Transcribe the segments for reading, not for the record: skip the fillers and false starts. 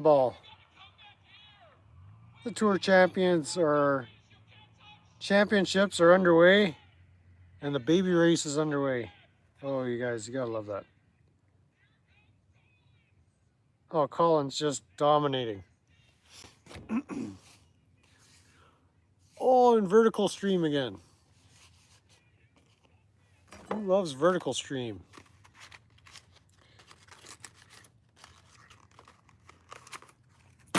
ball. The tour championships are underway, and the baby race is underway. Oh, you guys, you gotta love that. Oh, Colin's just dominating. Oh, and vertical stream again. Who loves vertical stream? I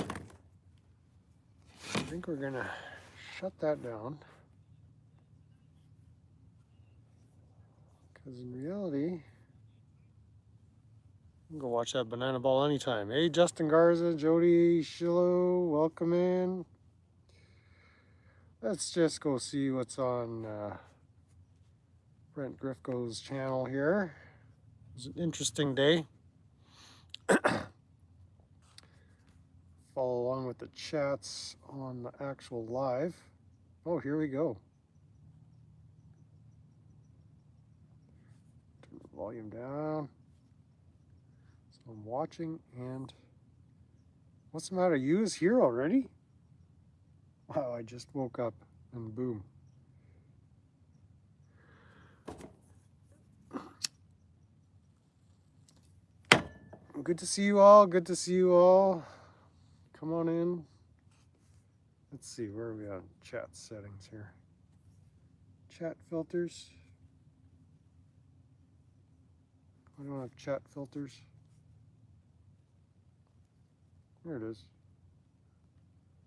think we're gonna shut that down. Because in reality, you can go watch that banana ball anytime. Hey, Justin Garza, Jody Shillo, welcome in. Let's just go see what's on Brent Gryftko's channel here. It was an interesting day. Follow along with the chats on the actual live. Oh, here we go. Turn the volume down. So I'm watching, and what's the matter? You is here already? Wow, I just woke up and boom. Good to see you all. Good to see you all. Come on in. Let's see, where are we on chat settings here? Chat filters. I don't have chat filters. There it is.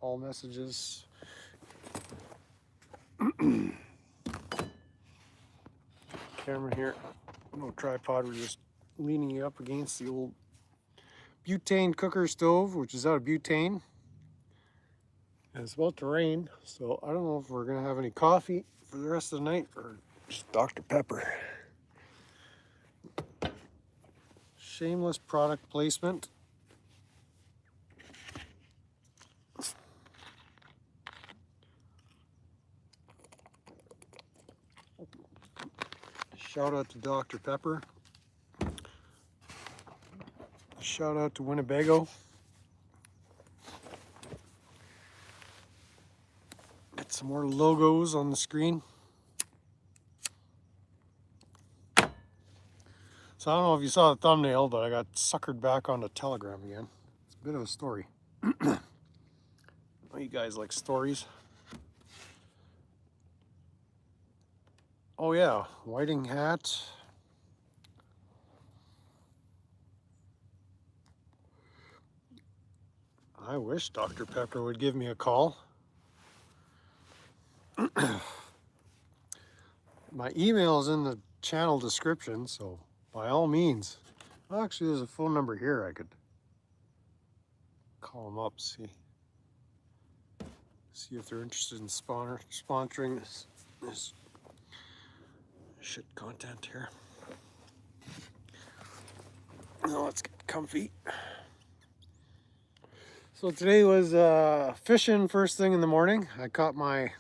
All messages. Camera here. No tripod. We're just leaning you up against the old butane cooker stove, which is out of butane. And it's about to rain, so I don't know if we're gonna have any coffee for the rest of the night or just Dr. Pepper. Shameless product placement. Shout out to Dr. Pepper. Shout out to Winnebago. Get some more logos on the screen. So I don't know if you saw the thumbnail, but I got suckered back onto Telegram again. It's a bit of a story. Oh, you guys like stories? Oh yeah, whiting hat. I wish Dr. Pepper would give me a call. My email is in the channel description, so by all means. Well, actually, there's a phone number here I could call them up, see if they're interested in sponsoring this shit content here. Now let's get comfy. So today was fishing first thing in the morning. I caught my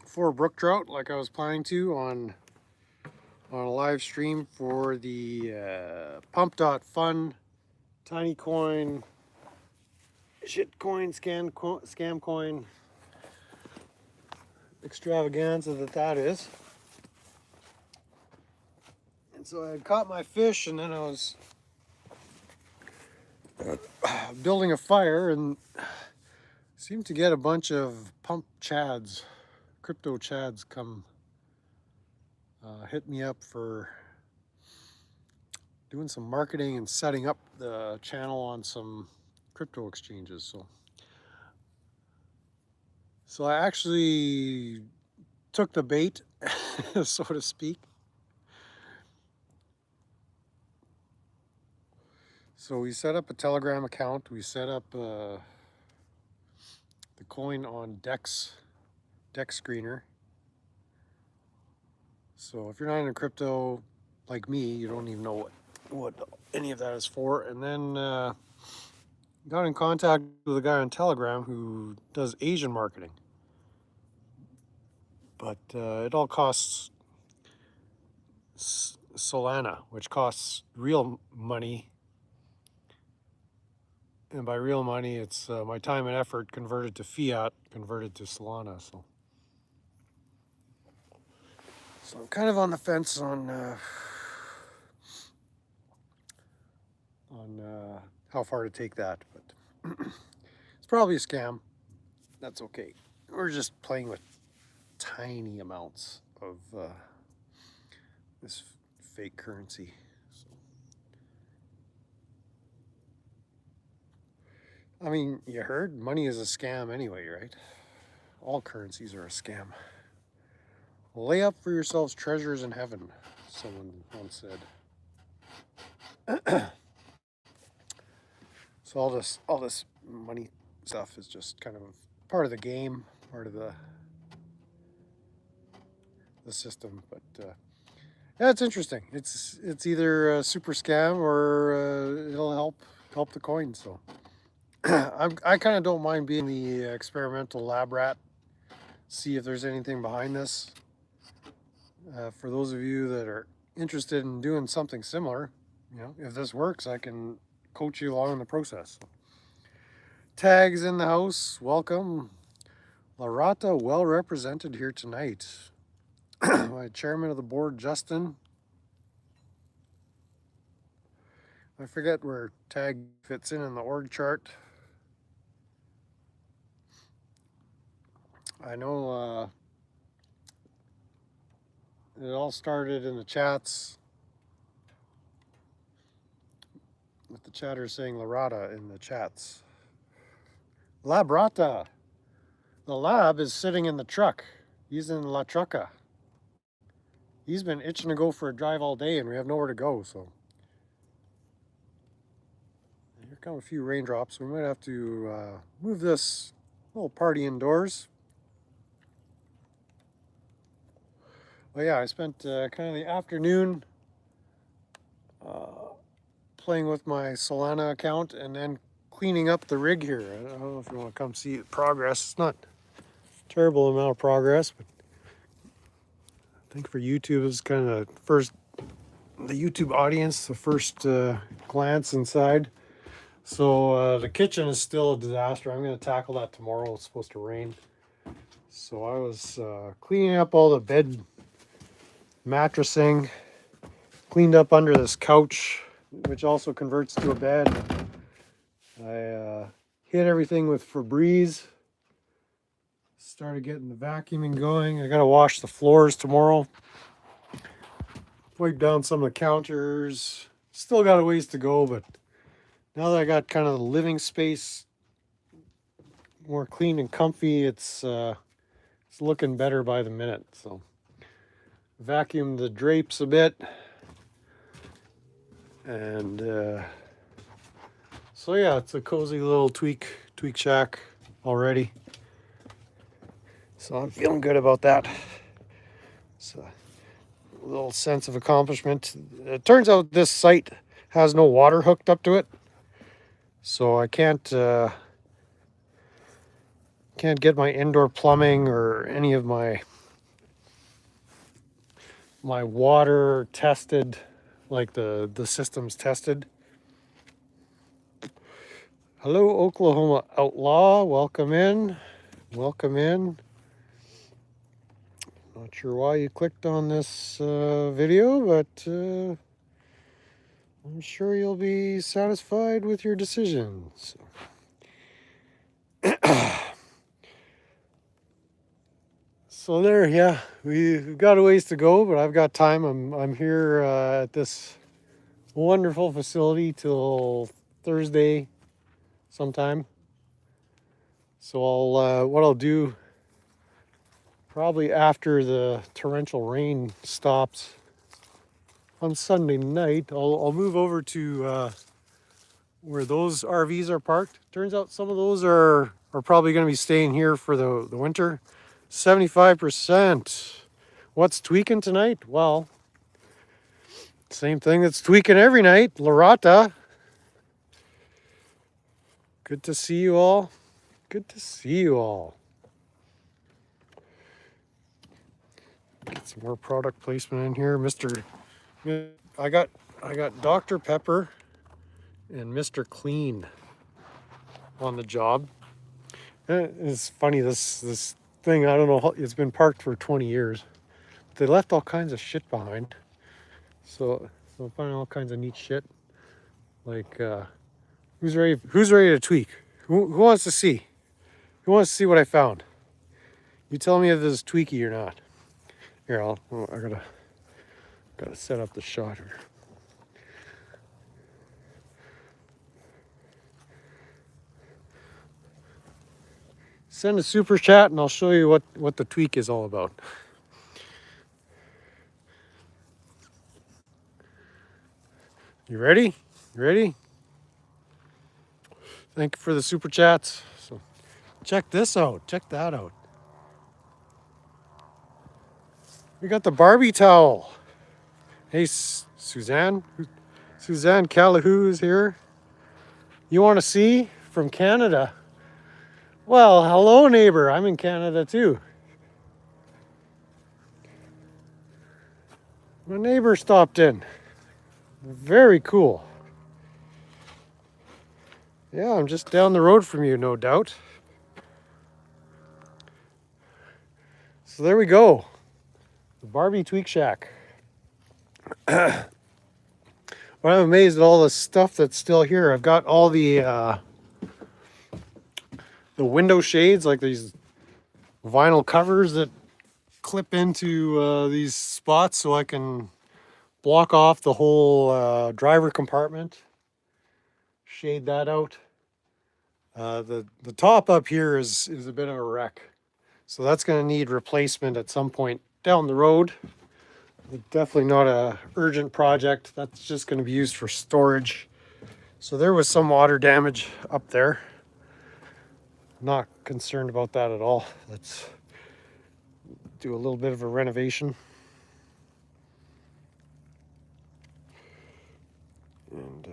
4 brook trout like I was planning to on a live stream for the pump.fun tiny coin shit coin scam coin extravaganza that is. And so I had caught my fish, and then I was building a fire and seemed to get a bunch of pump chads, crypto chads come hit me up for doing some marketing and setting up the channel on some crypto exchanges. So I actually took the bait, so to speak. So we set up a Telegram account. We set up the coin on Dex Screener. So if you're not into crypto like me, you don't even know what any of that is for. And then got in contact with a guy on Telegram who does Asian marketing. But it all costs Solana, which costs real money And by real money, it's my time and effort converted to fiat, converted to Solana. So I'm kind of on the fence on how far to take that, but it's probably a scam. That's okay. We're just playing with tiny amounts of this fake currency. So, I mean, you heard money is a scam anyway, right? All currencies are a scam. Lay up for yourselves treasures in heaven, someone once said. So all this money stuff is just kind of part of the game, part of the system. But yeah, it's interesting. It's either a super scam or it'll help the coin. So I kind of don't mind being the experimental lab rat. See if there's anything behind this. For those of you that are interested in doing something similar, if this works, I can coach you along in the process. Tags in the house. Welcome. Larata well represented here tonight. My chairman of the board, Justin. I forget where tag fits in the org chart. I know it all started in the chats with the chatters saying Larata in the chats. Labrata. The lab is sitting in the truck. He's in La Trucca. He's been itching to go for a drive all day and we have nowhere to go, so. Here come a few raindrops. We might have to move this little party indoors. Well, yeah, I spent kind of the afternoon playing with my Solana account and then cleaning up the rig here. I don't know if you want to come see the progress. It's not a terrible amount of progress, but I think for YouTube it's kind of the YouTube audience, the first glance inside. So the kitchen is still a disaster. I'm going to tackle that tomorrow. It's supposed to rain. So I was cleaning up all the bed mattressing, cleaned up under this couch, which also converts to a bed. I hit everything with Febreze. Started getting the vacuuming going. I got to wash the floors tomorrow. Wipe down some of the counters. Still got a ways to go, but now that I got kind of the living space more clean and comfy, it's looking better by the minute. So vacuumed the drapes a bit, and so yeah, it's a cozy little tweak shack already. So I'm feeling good about that. It's a little sense of accomplishment. It turns out this site has no water hooked up to it, so I can't get my indoor plumbing or any of my water tested, like the system's tested. Hello, Oklahoma Outlaw. Welcome in. Welcome in. Not sure why you clicked on this video, but I'm sure you'll be satisfied with your decisions. So there, yeah, we've got a ways to go, but I've got time. I'm here at this wonderful facility till Thursday sometime. So what I'll do probably after the torrential rain stops on Sunday night, I'll move over to where those RVs are parked. Turns out some of those are probably going to be staying here for the winter. 75%. What's tweaking tonight? Well, same thing that's tweaking every night. Larata. Good to see you all. Good to see you all. Get some more product placement in here. I got Dr. Pepper and Mr. Clean. on the job. And it's funny, this thing, I don't know, it's been parked for 20 years. They left all kinds of shit behind. So I'm finding all kinds of neat shit. Like, who's ready to tweak? Who wants to see? Who wants to see what I found? You tell me if this is tweaky or not. Here, I gotta set up the shot here. Send a super chat and I'll show you what the tweak is all about. You ready? You ready? Thank you for the super chats. So check this out. Check that out. We got the Barbie towel. Hey, Suzanne. Suzanne Callahoo is here. You want to see from Canada? Well, hello, neighbor. I'm in Canada too. My neighbor stopped in. Very cool. Yeah, I'm just down the road from you, no doubt. So there we go. The Barbie Tweak Shack. But I'm amazed at all the stuff that's still here. I've got all the window shades, like these vinyl covers that clip into these spots so I can block off the whole driver compartment. Shade that out. The top up here is a bit of a wreck. So that's going to need replacement at some point down the road. Definitely not a urgent project. That's just going to be used for storage. So there was some water damage up there. Not concerned about that at all. Let's do a little bit of a renovation. And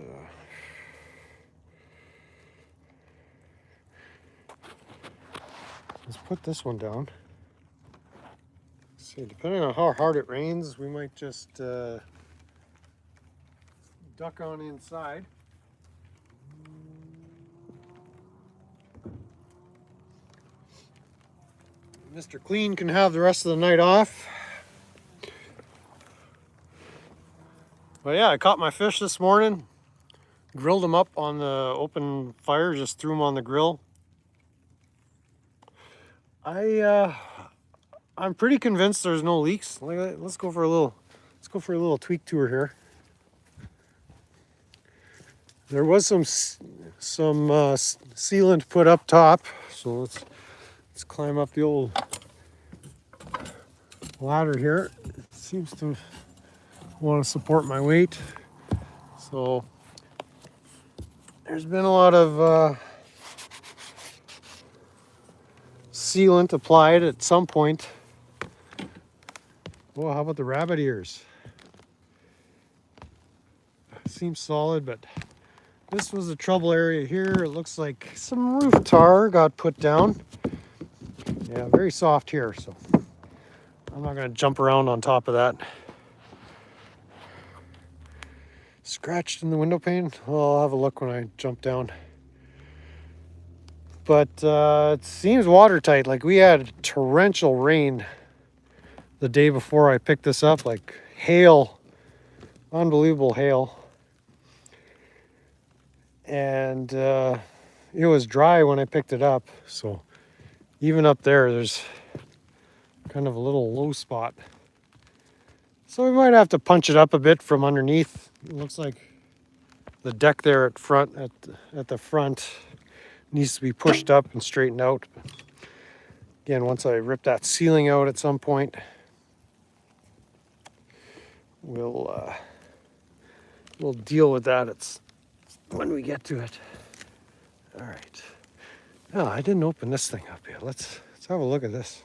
let's put this one down. See, depending on how hard it rains, we might just duck on inside. Mr. Clean can have the rest of the night off. But yeah, I caught my fish this morning, grilled them up on the open fire, just threw them on the grill. I'm pretty convinced there's no leaks. Let's go for a little tweak tour here. There was some sealant put up top, so let's climb up the old ladder here. It seems to want to support my weight. So there's been a lot of sealant applied at some point. Oh, how about the rabbit ears? Seems solid, but this was a trouble area here. It looks like some roof tar got put down. Yeah, very soft here, so I'm not going to jump around on top of that. Scratched in the window pane? Well, I'll have a look when I jump down. But it seems watertight. Like we had torrential rain the day before I picked this up, like hail, unbelievable hail. And it was dry when I picked it up, so even up there's kind of a little low spot. So we might have to punch it up a bit from underneath. It looks like the deck there at the front needs to be pushed up and straightened out. Again, once I rip that ceiling out at some point, we'll deal with that. It's when we get to it. All right. Oh, I didn't open this thing up yet. Let's have a look at this.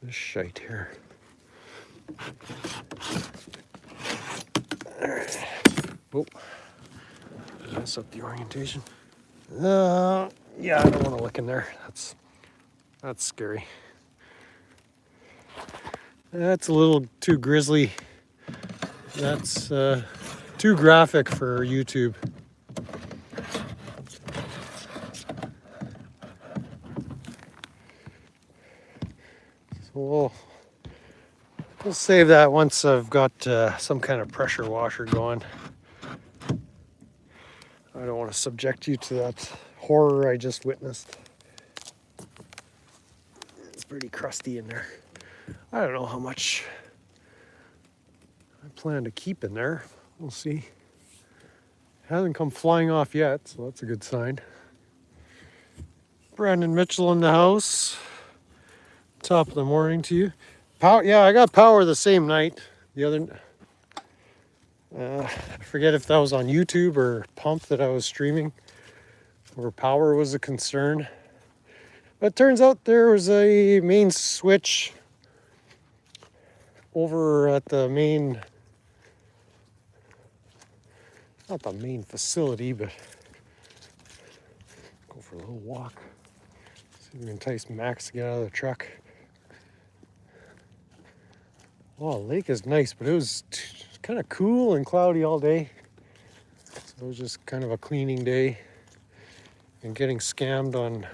This shite here. All right. Oh, mess up the orientation. Yeah, I don't want to look in there. That's scary. That's a little too grisly. That's too graphic for YouTube. we'll save that once I've got some kind of pressure washer going. I don't want to subject you to that horror I just witnessed. It's pretty crusty in there. I don't know how much I plan to keep in there. We'll see. Hasn't come flying off yet, so that's a good sign. Brandon Mitchell in the house. Top of the morning to you. Power, yeah, I got power the same night. The other, I forget if that was on YouTube or Pump that I was streaming, where power was a concern. But it turns out there was a main switch over at the main, not the main facility, but go for a little walk. See if we can entice Max to get out of the truck. Oh, the lake is nice, but it was kind of cool and cloudy all day. So it was just kind of a cleaning day and getting scammed on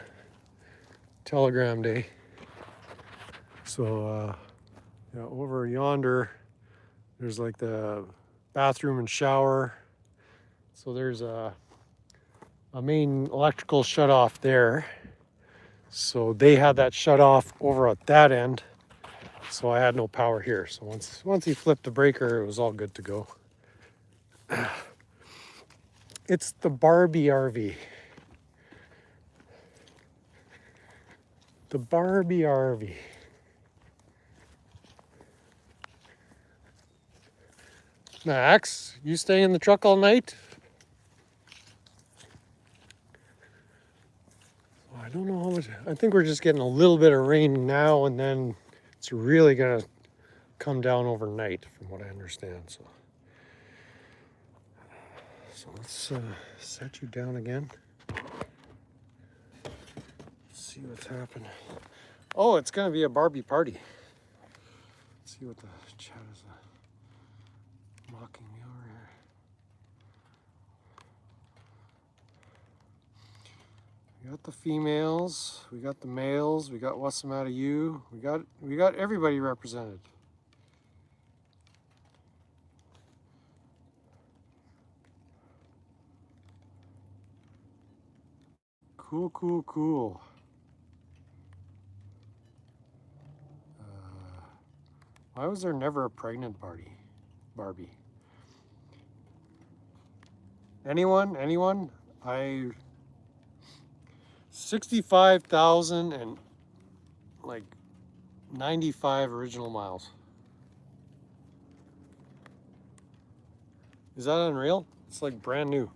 Telegram Day. So, yeah, over yonder, there's like the bathroom and shower. So there's a main electrical shut off there. So they had that shut off over at that end. So I had no power here. So once he flipped the breaker, it was all good to go. It's the Barbie RV. The Barbie RV. Max, you stay in the truck all night? I don't know how much. I think we're just getting a little bit of rain now, and then it's really gonna come down overnight, from what I understand. So let's set you down again. See what's happening. Oh, it's gonna be a Barbie party. Let's see what the chat is mocking me over here. We got the females, we got the males, we got what's the matter you, we got everybody represented. Cool. Why was there never a pregnant Barbie? Anyone? 65,000 and like 95 original miles. Is that unreal? It's like brand new.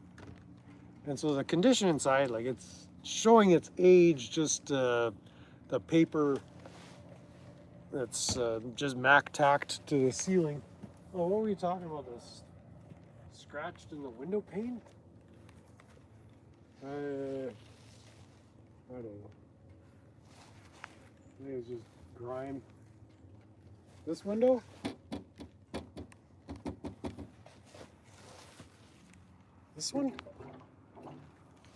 And so the condition inside, like it's showing its age, just the paper that's just Mac tacked to the ceiling. Oh, what were we talking about? This scratched in the window pane? I don't know. I think it's just grime. This window? This one?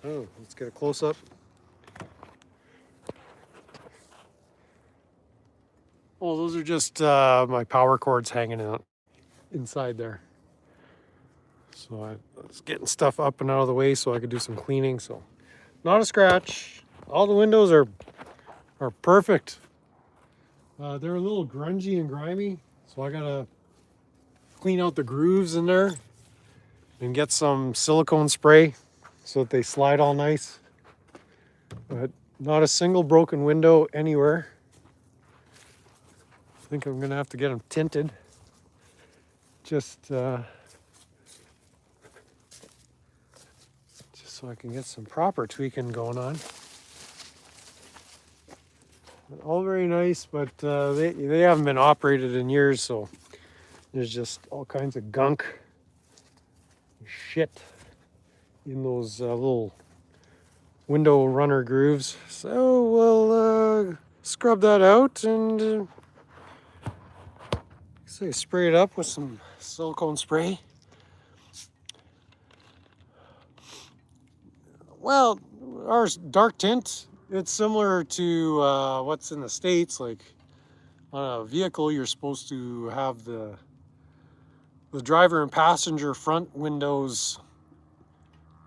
Oh, let's get a close up. Oh, those are just my power cords hanging out inside there. So I was getting stuff up and out of the way so I could do some cleaning. So not a scratch. All the windows are perfect. They're a little grungy and grimy, so I gotta clean out the grooves in there and get some silicone spray so that they slide all nice. But not a single broken window anywhere. I think I'm gonna have to get them tinted. Just so I can get some proper tweaking going on. All very nice, but they haven't been operated in years, so there's just all kinds of gunk shit in those little window runner grooves. So we'll scrub that out and spray it up with some silicone spray. Well, ours dark tint. It's similar to what's in the States, like on a vehicle, you're supposed to have the driver and passenger front windows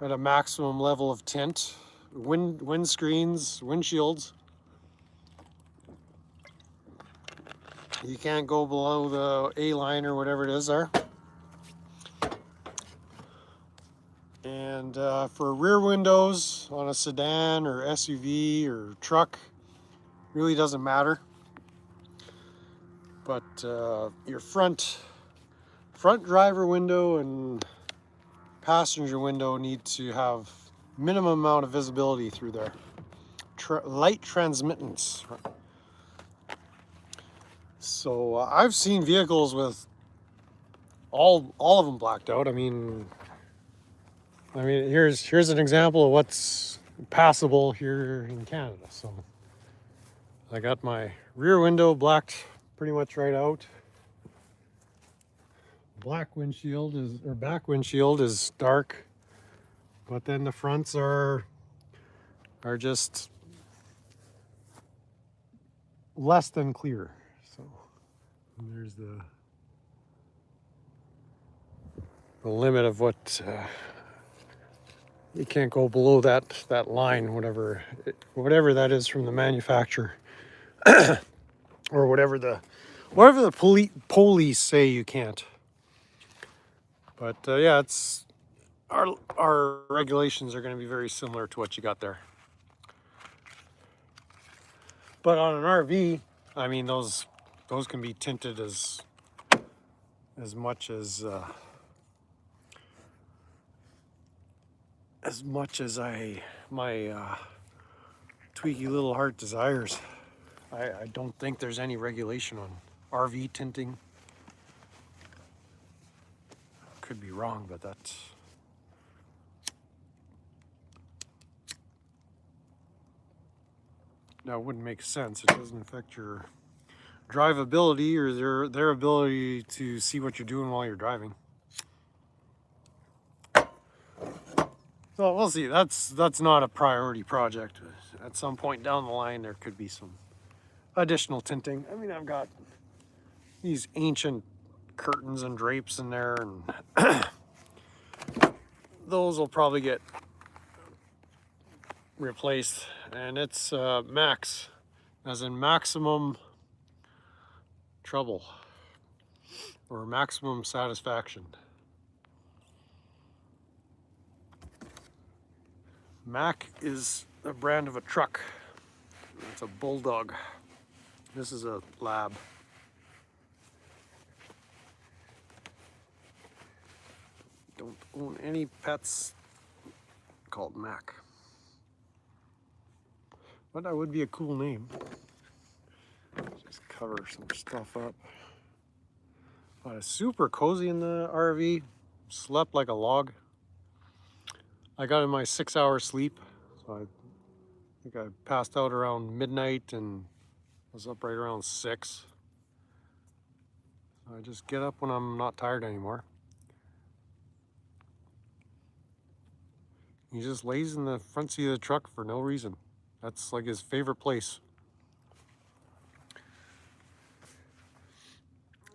at a maximum level of tint, windscreens, windshields. You can't go below the A line or whatever it is there. And for rear windows on a sedan or SUV or truck, really doesn't matter. But your front driver window and passenger window need to have minimum amount of visibility through there. Light transmittance. So I've seen vehicles with all of them blacked out. I mean, here's an example of what's passable here in Canada. So I got my rear window blacked pretty much right out. Back windshield is dark, but then the fronts are just less than clear. So there's the limit of what you can't go below that line, whatever that is from the manufacturer, or whatever the police say you can't. But yeah, it's our regulations are going to be very similar to what you got there. But on an RV, I mean, those can be tinted as much as my tweaky little heart desires. I don't think there's any regulation on RV tinting. Could be wrong, but that wouldn't make sense. It doesn't affect your drivability or their ability to see what you're doing while you're driving. So we'll see. That's not a priority project. At some point down the line, there could be some additional tinting. I mean, I've got these ancient curtains and drapes in there, and those will probably get replaced. And it's max, as in maximum trouble or maximum satisfaction. Mack is a brand of a truck. It's a Bulldog. This is a Lab. Don't own any pets called Mack. But that would be a cool name. Just cover some stuff up. It's super cozy in the RV. Slept like a log. I got in my 6-hour sleep. So I think I passed out around midnight and was up right around 6. I just get up when I'm not tired anymore. He just lays in the front seat of the truck for no reason. That's like his favorite place.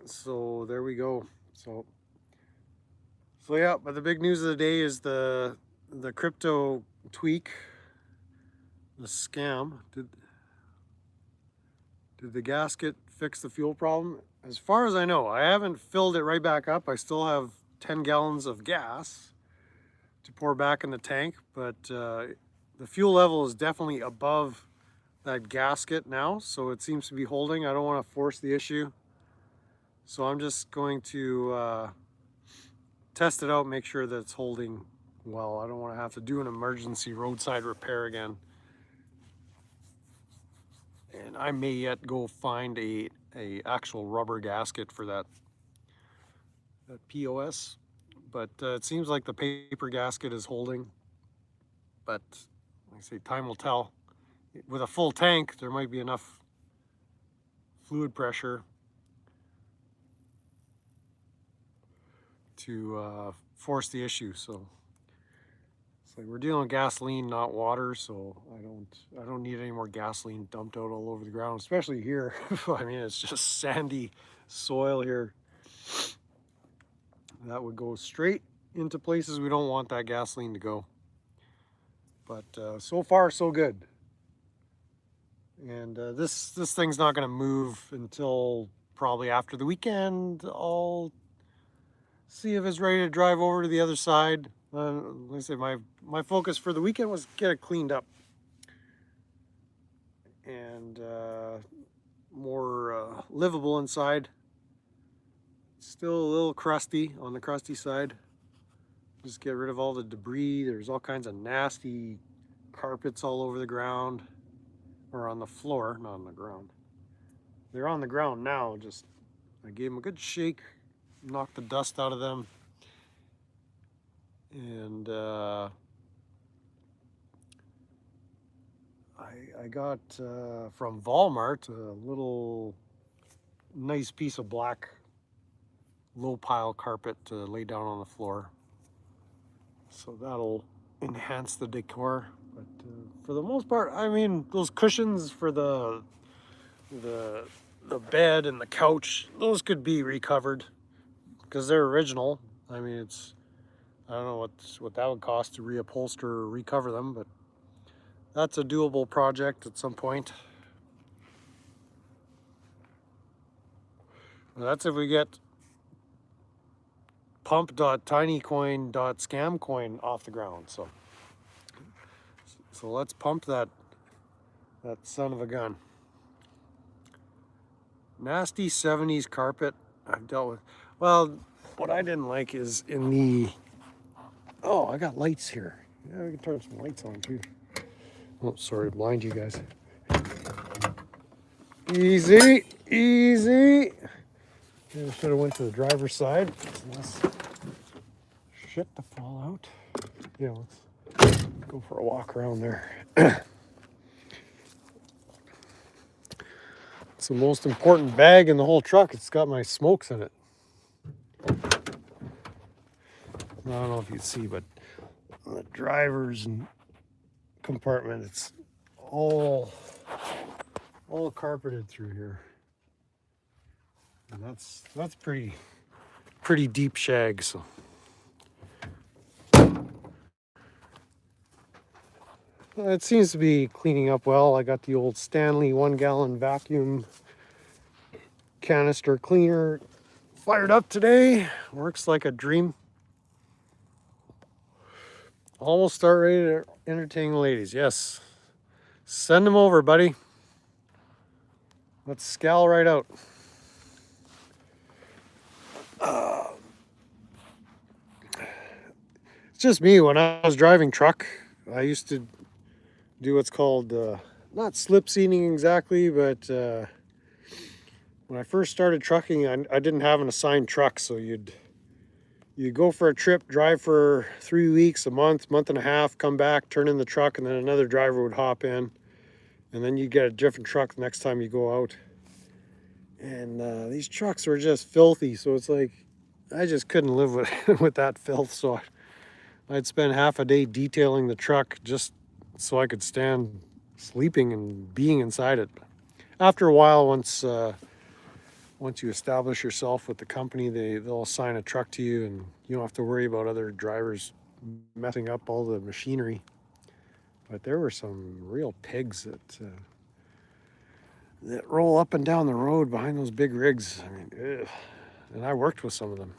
So there we go. So yeah, but the big news of the day is the crypto tweak, the scam. Did the gasket fix the fuel problem? As far as I know, I haven't filled it right back up. I still have 10 gallons of gas to pour back in the tank, but the fuel level is definitely above that gasket now, so it seems to be holding. I don't want to force the issue, so I'm just going to test it out, make sure that it's holding well. I don't want to have to do an emergency roadside repair again. And I may yet go find a actual rubber gasket for that POS. But it seems like the paper gasket is holding. But like I say, time will tell. With a full tank, there might be enough fluid pressure to force the issue. So It's like we're dealing with gasoline, not water, so I don't need any more gasoline dumped out all over the ground, especially here. I mean, it's just sandy soil here. That would go straight into places we don't want that gasoline to go. But so far, so good. And this thing's not going to move until probably after the weekend. I'll see if it's ready to drive over to the other side. Like I said, my focus for the weekend was get it cleaned up and more livable inside. Still a little crusty on the crusty side. Just get rid of all the debris. There's all kinds of nasty carpets all over the ground, or on the floor, not on the ground. They're on the ground now. Just I gave them a good shake, knocked the dust out of them, and I got from Walmart a little nice piece of black low pile carpet to lay down on the floor. So that'll enhance the decor. But for the most part, I mean, those cushions for the bed and the couch, those could be recovered because they're original. I mean, it's, I don't know what that would cost to reupholster or recover them, but that's a doable project at some point. That's if we get pump.tinycoin.scamcoin off the ground. So let's pump that son of a gun. Nasty 70s carpet I've dealt with. Well, what I didn't like is in the, oh, I got lights here. Yeah, we can turn some lights on too. Oh, sorry to blind you guys. Easy, easy. Maybe I should have went to the driver's side. Less shit to fall out. Yeah, let's go for a walk around there. It's the most important bag in the whole truck. It's got my smokes in it. I don't know if you see, but the driver's compartment, it's all carpeted through here. And that's pretty deep shag, so. It seems to be cleaning up well. I got the old Stanley 1-gallon vacuum canister cleaner fired up today. Works like a dream. Almost start ready to entertain the ladies. Yes. Send them over, buddy. Let's scowl right out. It's just me. When I was driving truck, I used to do what's called, not slip seating exactly, but when I first started trucking, I didn't have an assigned truck, so you'd go for a trip, drive for 3 weeks, a month and a half, come back, turn in the truck, and then another driver would hop in, and then you'd get a different truck the next time you go out. And these trucks were just filthy, so it's like I just couldn't live with that filth. So I'd spend half a day detailing the truck just so I could stand sleeping and being inside it. After a while, once you establish yourself with the company, they'll assign a truck to you, and you don't have to worry about other drivers messing up all the machinery. But there were some real pigs that roll up and down the road behind those big rigs. I mean, ugh. And I worked with some of them.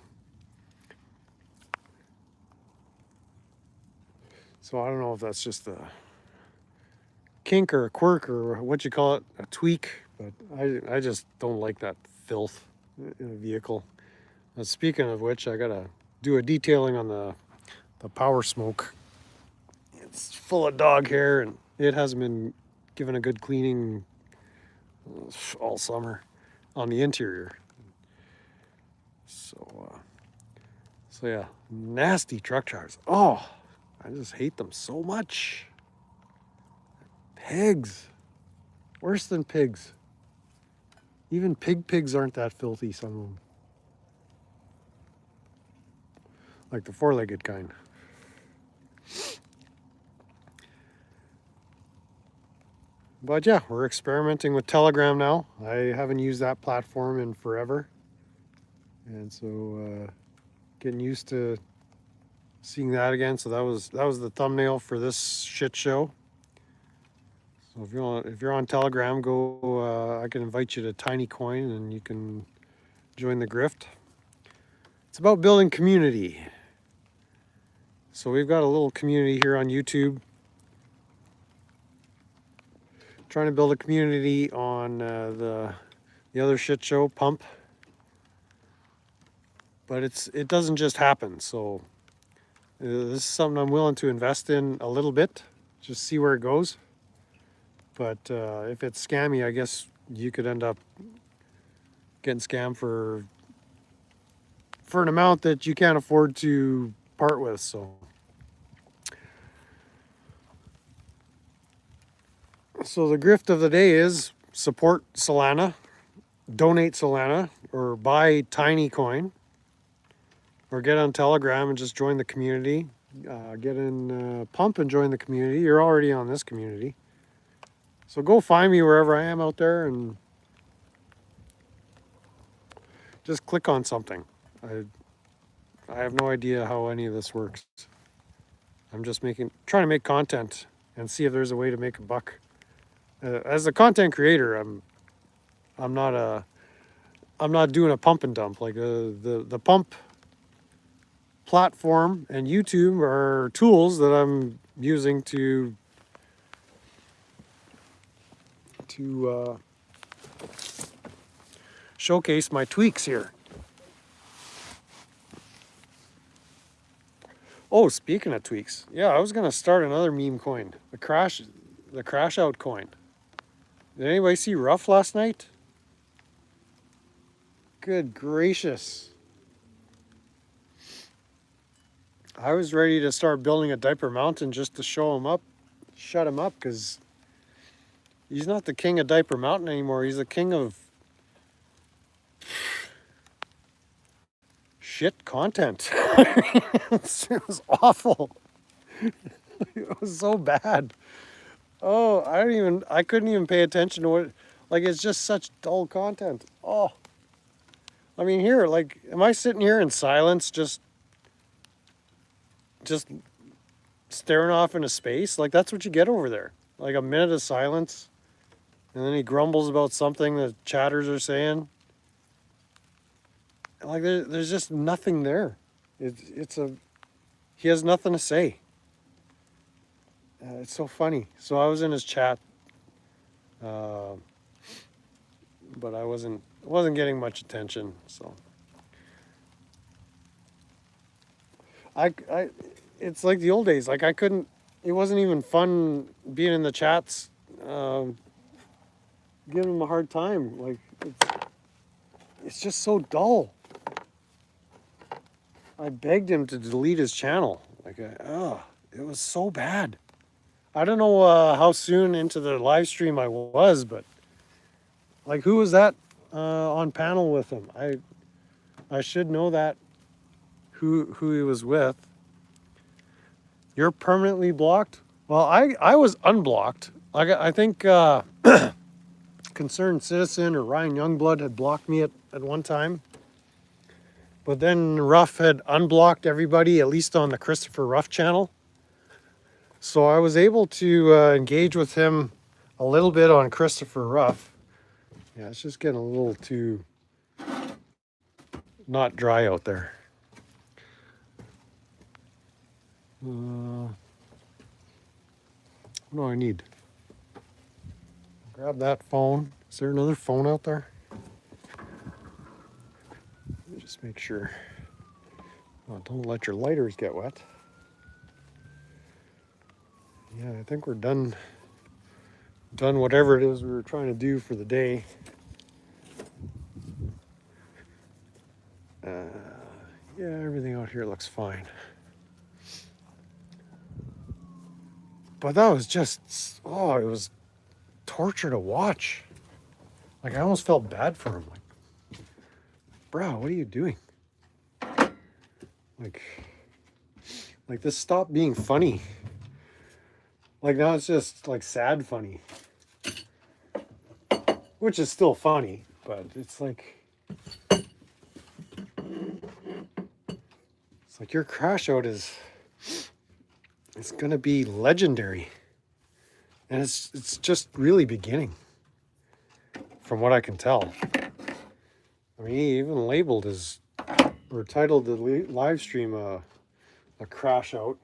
So I don't know if that's just a kink or a quirk or what you call it, a tweak, but I just don't like that filth in a vehicle. Speaking of which, I gotta do a detailing on the power smoke. It's full of dog hair and it hasn't been given a good cleaning all summer on the interior. So yeah, nasty truck tires. Oh, I just hate them so much. Pigs, worse than pigs. Even pigs aren't that filthy, some of them. Like the four-legged kind. But yeah, we're experimenting with Telegram now. I haven't used that platform in forever. And so getting used to seeing that again. So that was the thumbnail for this shit show. So if you're on Telegram, go. I can invite you to Tiny Coin, and you can join the grift. It's about building community. So we've got a little community here on YouTube. Trying to build a community on the other shit show, Pump. But it doesn't just happen. So this is something I'm willing to invest in a little bit, just see where it goes. But if it's scammy, I guess you could end up getting scammed for an amount that you can't afford to part with. So the grift of the day is support Solana, donate Solana, or buy Tiny Coin, or get on Telegram and just join the community. Get in Pump and join the community. You're already on this community. So go find me wherever I am out there and just click on something. I have no idea how any of this works. I'm just trying to make content and see if there's a way to make a buck. As a content creator, I'm not doing a pump and dump. Like the Pump platform and YouTube are tools that I'm using to showcase my tweaks here. Oh, speaking of tweaks, yeah, I was gonna start another meme coin, the crash out coin. Did anybody see Ruff last night? Good gracious. I was ready to start building a diaper mountain just to shut him up, because he's not the king of Diaper Mountain anymore. He's the king of shit content. It was awful. It was so bad. Oh, I couldn't even pay attention to what, like, it's just such dull content. Oh, I mean, here, like, am I sitting here in silence, just staring off into space? Like, that's what you get over there. Like a minute of silence, and then he grumbles about something that chatters are saying. Like, there's just nothing there. He has nothing to say. It's so funny. So I was in his chat, but I wasn't getting much attention. So it's like the old days. Like, I couldn't. It wasn't even fun being in the chats, giving him a hard time. Like, it's just so dull. I begged him to delete his channel. Like, it was so bad. I don't know how soon into the live stream I was, but like, who was that on panel with him? I should know that who he was with. You're permanently blocked? Well, I was unblocked. I think Concerned Citizen or Ryan Youngblood had blocked me at one time. But then Ruff had unblocked everybody, at least on the Christopher Ruff channel. So I was able to engage with him a little bit on Christopher Ruff. Yeah, it's just getting a little too not dry out there. What do I need? Grab that phone. Is there another phone out there? Just make sure. Oh, don't let your lighters get wet. Yeah, I think we're done whatever it is we were trying to do for the day. Yeah, everything out here looks fine. But that was just, it was torture to watch. Like, I almost felt bad for him. Like, bro, what are you doing? Like this stopped being funny. Like, now it's just like sad funny. which is still funny, but it's like your crash out it's gonna be legendary, and it's just really beginning, from what I can tell. I mean, he even labeled or titled the live stream a crash out,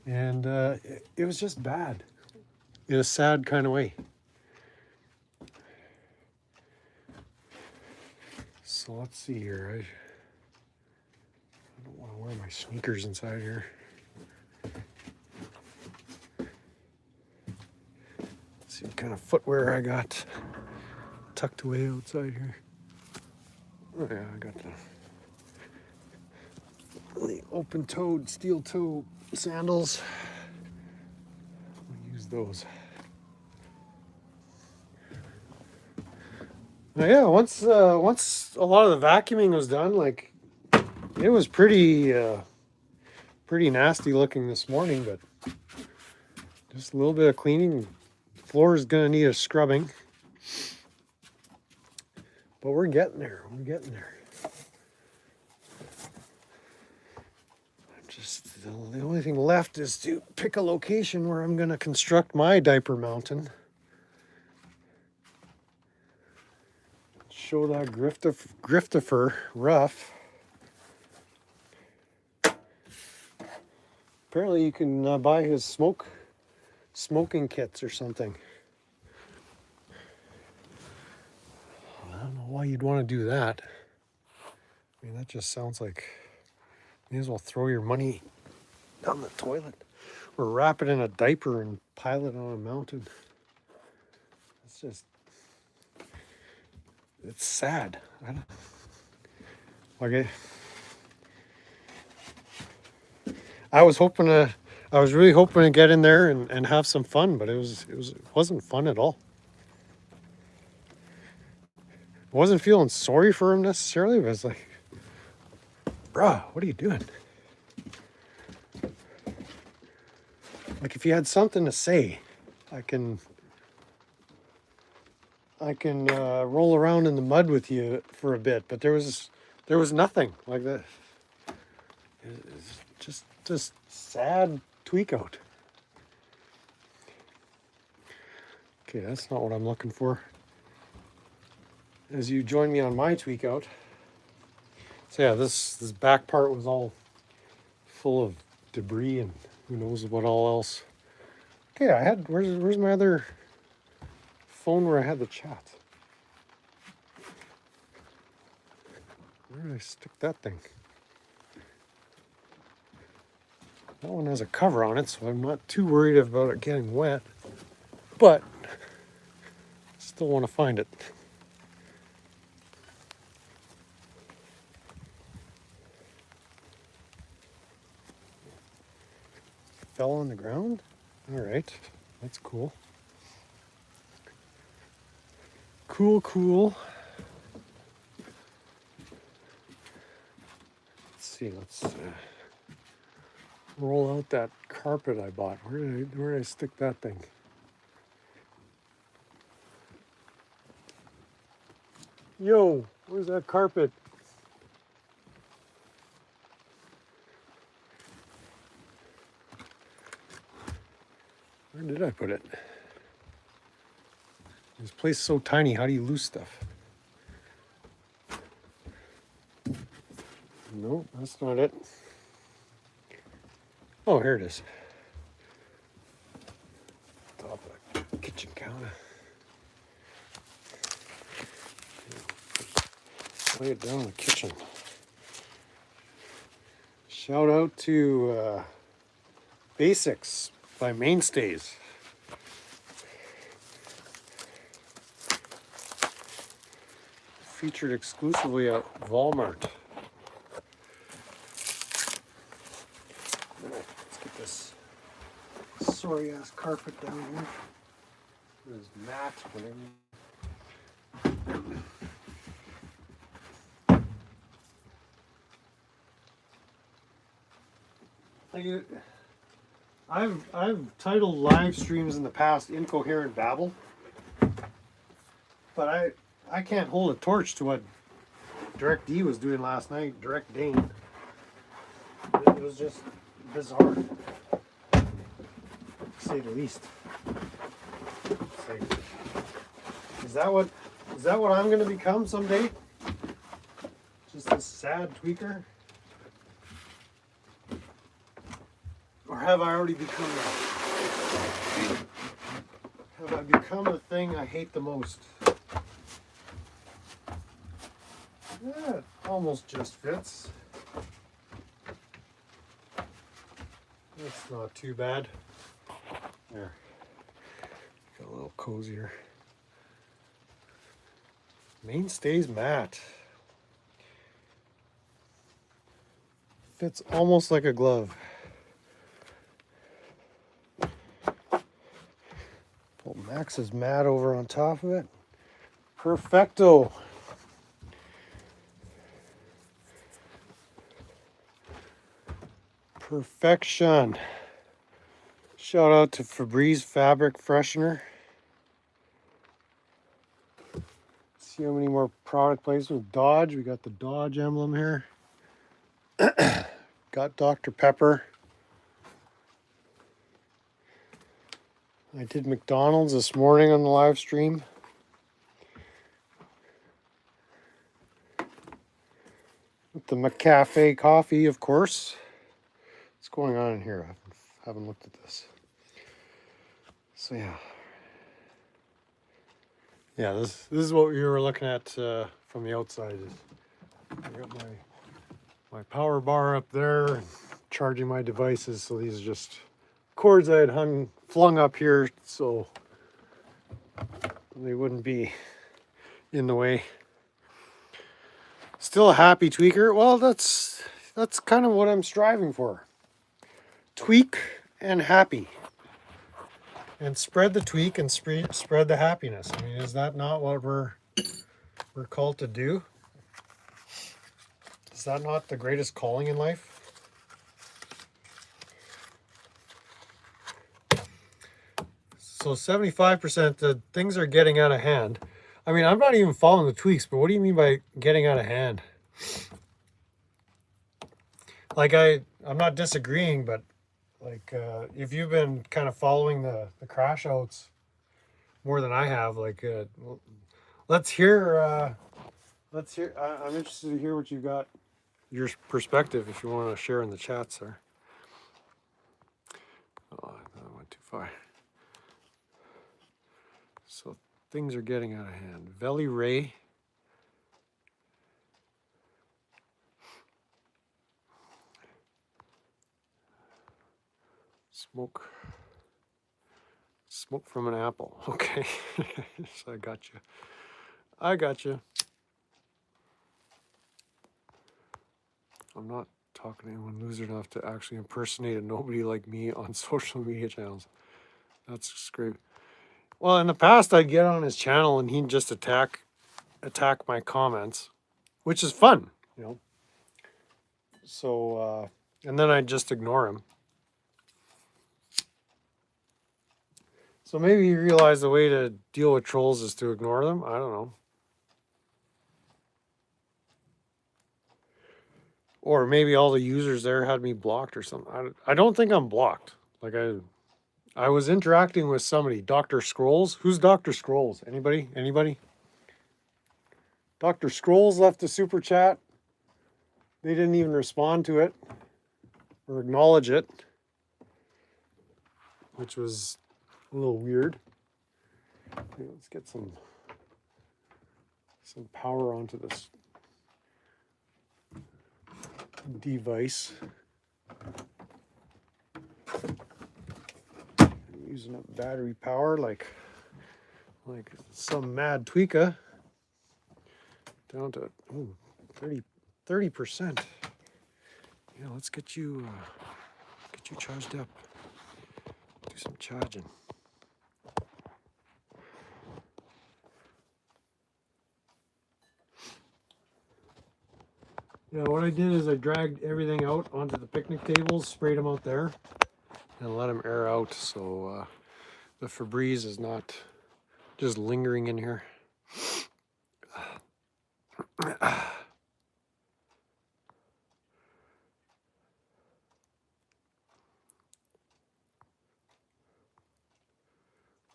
and it was just bad in a sad kind of way. So let's see here. I don't want to wear my sneakers inside here. Let's see what kind of footwear I got tucked away outside here. Oh yeah, I got the open-toed, steel-toe sandals. I'll use those. Now, yeah, once a lot of the vacuuming was done, like, it was pretty nasty looking this morning, but just a little bit of cleaning. The floor is gonna need a scrubbing, but we're getting there. Just the only thing left is to pick a location where I'm gonna construct my diaper mountain. Show that Gryftko rough. Apparently you can buy his smoking kits or something. I don't know why you'd want to do that. I mean, that just sounds like you may as well throw your money down the toilet or wrap it in a diaper and pile it on a mountain. It's sad. I was really hoping to get in there and have some fun, but it wasn't fun at all. I wasn't feeling sorry for him necessarily, but I was like, bruh, what are you doing? Like, if you had something to say, I can roll around in the mud with you for a bit, but there was nothing like that. It's just sad tweak out. Okay, that's not what I'm looking for. As you join me on my tweak out. So yeah, this back part was all full of debris and who knows what all else. Okay, where's my other phone where I had the chat? Where did I stick that thing? That one has a cover on it, so I'm not too worried about it getting wet, but still want to find it. Fell on the ground? All right, that's cool. Cool. Let's see, let's roll out that carpet I bought. Where did I stick that thing? Yo, where's that carpet? Where did I put it? This place is so tiny, how do you lose stuff? No, that's not it. Oh, here it is. Top of the kitchen counter. Lay it down in the kitchen. Shout out to Basics by Mainstays. Featured exclusively at Walmart. Alright, let's get this sorry ass carpet down here. This mat, whatever. I've titled live streams in the past Incoherent Babble. But I can't hold a torch to what Direct D was doing last night, Direct Dane. It was just bizarre, to say the least. It's like, is that what I'm gonna become someday? Just a sad tweaker? Or have I already become that? Have I become the thing I hate the most? Yeah, it almost just fits. That's not too bad. There. Got a little cozier. Mainstays matte. Fits almost like a glove. Pull Max's mat over on top of it. Perfecto. Perfection. Shout out to Febreze Fabric Freshener. See how many more product placements with Dodge. We got the Dodge emblem here. Got Dr. Pepper. I did McDonald's this morning on the live stream. With the McCafe coffee, of course. What's going on in here? I haven't looked at this. So yeah. Yeah, this is what we were looking at from the outside. I got my power bar up there, charging my devices. So these are just cords I had flung up here so they wouldn't be in the way. Still a happy tweaker. Well, that's kind of what I'm striving for. Tweak and happy. And spread the tweak and spread the happiness. I mean, is that not what we're called to do? Is that not the greatest calling in life? So 75%, the things are getting out of hand. I mean, I'm not even following the tweaks, but what do you mean by getting out of hand? Like I'm not disagreeing, but like if you've been kind of following the crash outs more than I have, like let's hear. I'm interested to hear what you got, your perspective, if you want to share in the chats there. Oh, I went too far. So things are getting out of hand. Veli Ray. Smoke from an apple. Okay. So I got you. I'm not talking to anyone loser enough to actually impersonate a nobody like me on social media channels. That's just great. Well, in the past, I'd get on his channel and he'd just attack my comments, which is fun, you know. So, and then I'd just ignore him. So maybe you realize the way to deal with trolls is to ignore them. I don't know. Or maybe all the users there had me blocked or something. I don't think I'm blocked. Like I was interacting with somebody, Dr. Scrolls. Who's Dr. Scrolls? Anybody? Dr. Scrolls left a super chat. They didn't even respond to it or acknowledge it, which was a little weird. Okay, let's get some power onto this device. I'm using up battery power like some mad tweaker. Down to 30%. Yeah, let's get you charged up. Do some charging. Yeah, what I did is I dragged everything out onto the picnic tables, sprayed them out there, and let them air out so the Febreze is not just lingering in here.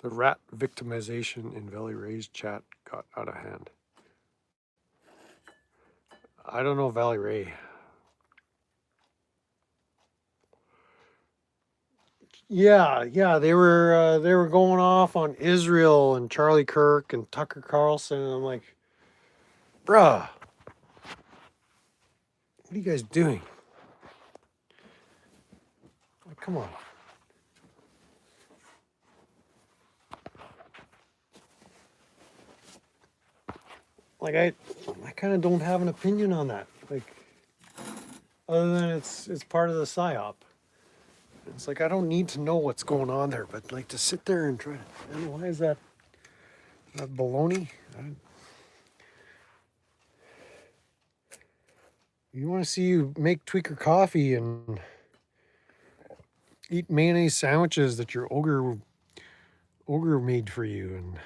The rat victimization in Valley Ray's chat got out of hand. I don't know Valley Ray. Yeah, they were going off on Israel and Charlie Kirk and Tucker Carlson, and I'm like, bruh, what are you guys doing? Like, come on. Like I kind of don't have an opinion on that. Like, other than it's part of the psyop. It's like I don't need to know what's going on there, but like to sit there and try to analyze that baloney. You want to see you make tweaker coffee and eat mayonnaise sandwiches that your ogre made for you, and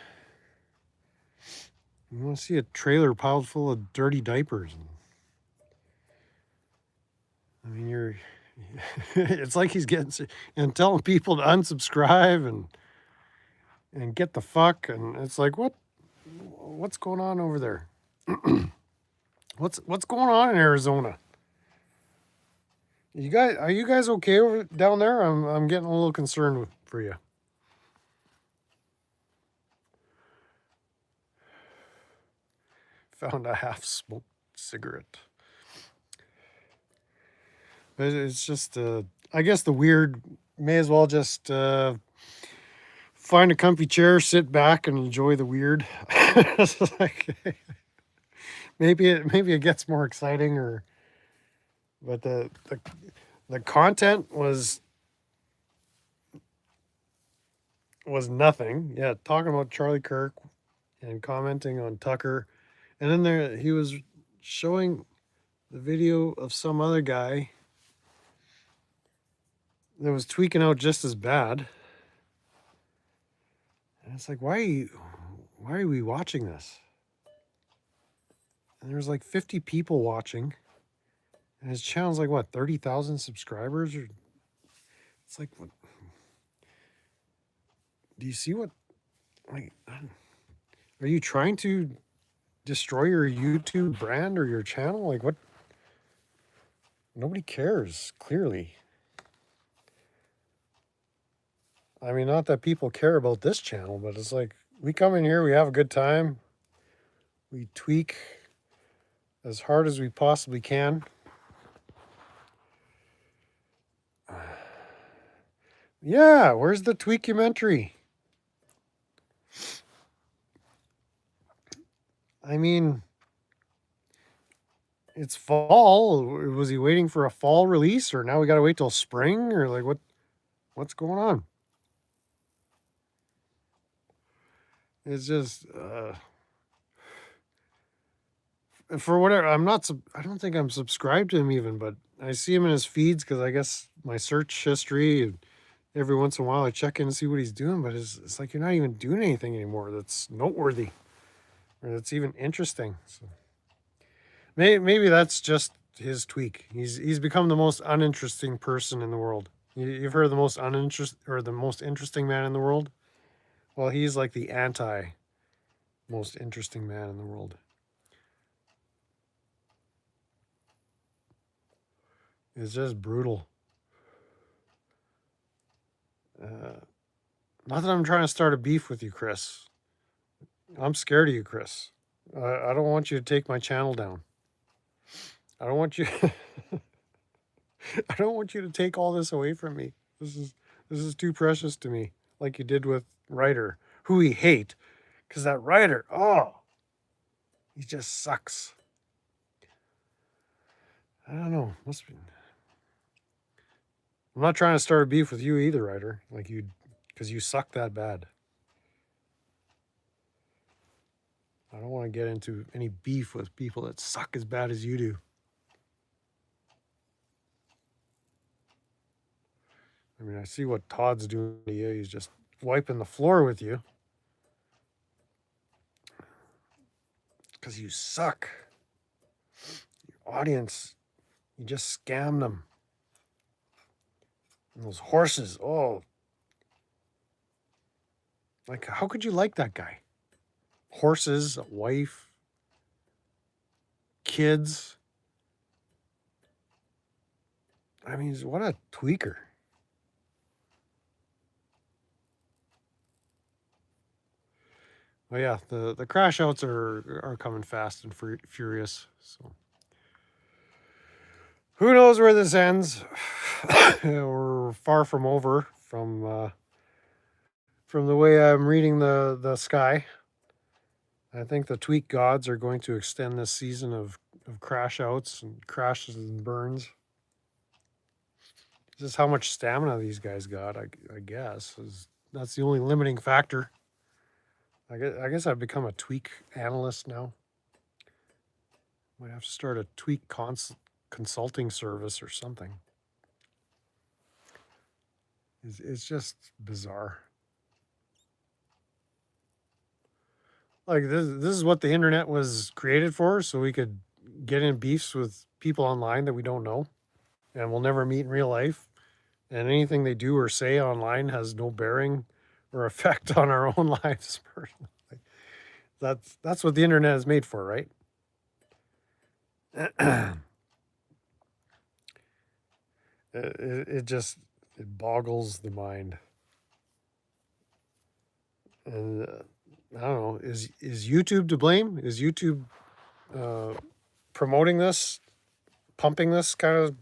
you want to see a trailer piled full of dirty diapers. I mean, you're. It's like he's getting and telling people to unsubscribe and get the fuck, and it's like what's going on over there? What's going on in Arizona? Are you guys okay over down there? I'm getting a little concerned for you. Found a half smoked cigarette. But it's just I guess the weird may as well just find a comfy chair, sit back, and enjoy the weird. Like, maybe it gets more exciting, but the content was nothing. Yeah, talking about Charlie Kirk and commenting on Tucker, and then he was showing the video of some other guy that was tweaking out just as bad. And it's like, why are we watching this? And there's like 50 people watching. And his channel's like, what, 30,000 subscribers? Or it's like, what? Do you see what? Like, are you trying to destroy your YouTube brand or your channel? Like, what? Nobody cares, clearly. I mean, not that people care about this channel, but it's like, we come in here, we have a good time. We tweak as hard as we possibly can. Yeah, where's the tweakumentary? I mean, it's fall. Was he waiting for a fall release, or now we got to wait till spring, or like what's going on? It's just for whatever. I don't think I'm subscribed to him even, but I see him in his feeds because I guess my search history. Every once in a while, I check in and see what he's doing, but it's like you're not even doing anything anymore that's noteworthy or that's even interesting. So maybe that's just his tweak. He's become the most uninteresting person in the world. You've heard of the most the most interesting man in the world? Well, he's like the anti most interesting man in the world. It's just brutal. Not that I'm trying to start a beef with you, Chris. I'm scared of you, Chris. I don't want you to take my channel down. I don't want you. I don't want you to take all this away from me. This is too precious to me. Like you did with Ryder, who we hate, because that Ryder, he just sucks. I don't know. Must be. I'm not trying to start a beef with you either, Ryder. Like you, because you suck that bad. I don't want to get into any beef with people that suck as bad as you do. I mean, I see what Todd's doing to you. He's just wiping the floor with you. Because you suck. audience, you just scammed them. And those horses, oh. Like, how could you like that guy? Horses, a wife, kids. I mean, what a tweaker. Well, yeah, the crash outs are coming fast and furious. So who knows where this ends? We're far from over from the way I'm reading the sky. I think the tweak gods are going to extend this season of crash outs and crashes and burns. Just how much stamina these guys got, I guess. That's the only limiting factor. I guess I've become a tweak analyst now. Might have to start a tweak consulting service or something. It's just bizarre. Like this is what the internet was created for, so we could get in beefs with people online that we don't know and we'll never meet in real life. And anything they do or say online has no bearing or effect on our own lives personally. That's what the internet is made for, right? It boggles the mind. And I don't know, is YouTube to blame? Is YouTube promoting this, pumping this kind of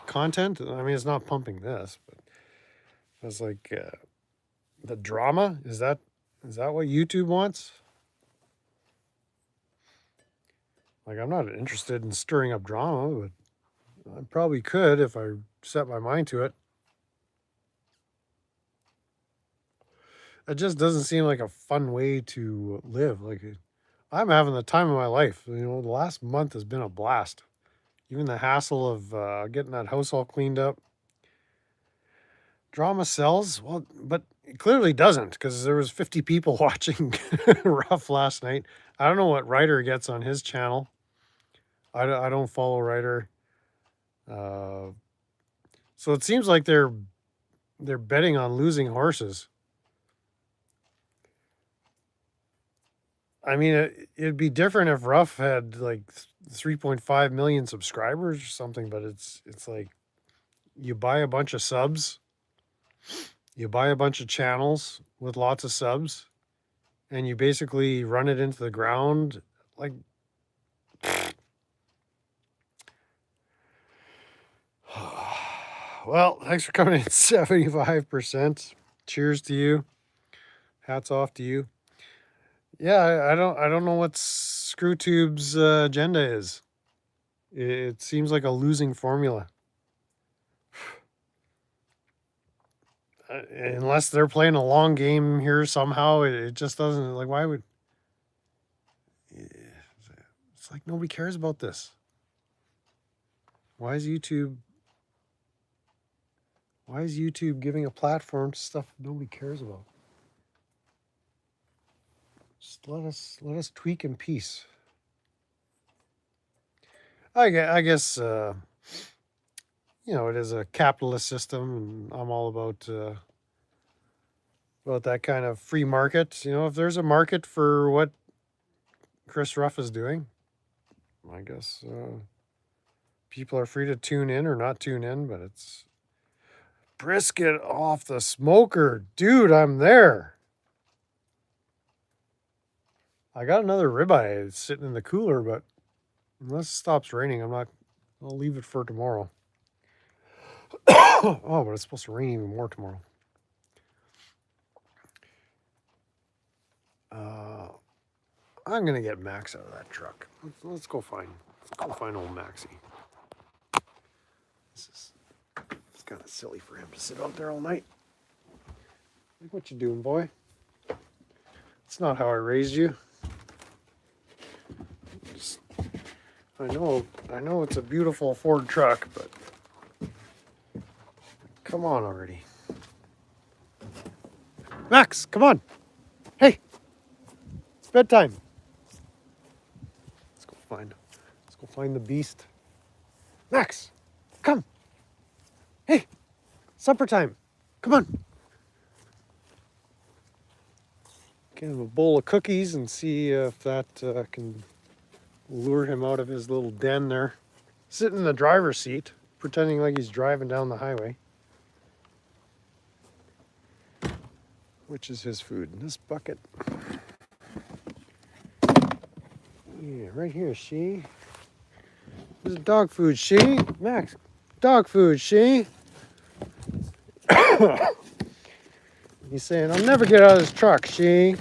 content? I mean, it's not pumping this, but it's like the drama. Is that what YouTube wants? Like, I'm not interested in stirring up drama, but I probably could if I set my mind to it. It just doesn't seem like a fun way to live. Like, I'm having the time of my life. You know, the last month has been a blast. Even the hassle of getting that house all cleaned up. Drama sells? Well, but it clearly doesn't, because there was 50 people watching Rough last night. I don't know what Ryder gets on his channel. I don't follow Ryder. So it seems like they're betting on losing horses. I mean, it'd be different if Ruff had like 3.5 million subscribers or something, but it's like you buy a bunch of subs, you buy a bunch of channels with lots of subs, and you basically run it into the ground. Like, well, thanks for coming in 75%. Cheers to you. Hats off to you. Yeah, I don't know what ScrewTube's agenda is. It seems like a losing formula. Unless they're playing a long game here somehow, it just doesn't, like, why would... It's like nobody cares about this. Why is YouTube giving a platform to stuff nobody cares about? Just let us tweak in peace. I guess you know, it is a capitalist system, and I'm all about that kind of free market. You know, if there's a market for what Chris Ruff is doing, I guess people are free to tune in or not tune in. But it's brisket off the smoker, dude. I'm there. I got another ribeye sitting in the cooler, but unless it stops raining, I'll leave it for tomorrow. Oh, but it's supposed to rain even more tomorrow. I'm gonna get Max out of that truck. Let's go find old Maxie. It's kind of silly for him to sit out there all night. Like, what you doing, boy? It's not how I raised you. I know it's a beautiful Ford truck, but come on already. Max, come on. Hey, it's bedtime. Let's go find the beast. Max, come. Hey, supper time. Come on. Give him a bowl of cookies and see if that can lure him out of his little den there. Sitting in the driver's seat, pretending like he's driving down the highway. Which is his food? In this bucket. Yeah, right here, she. This is dog food, she. Max, dog food, she. He's saying, I'll never get out of this truck, she.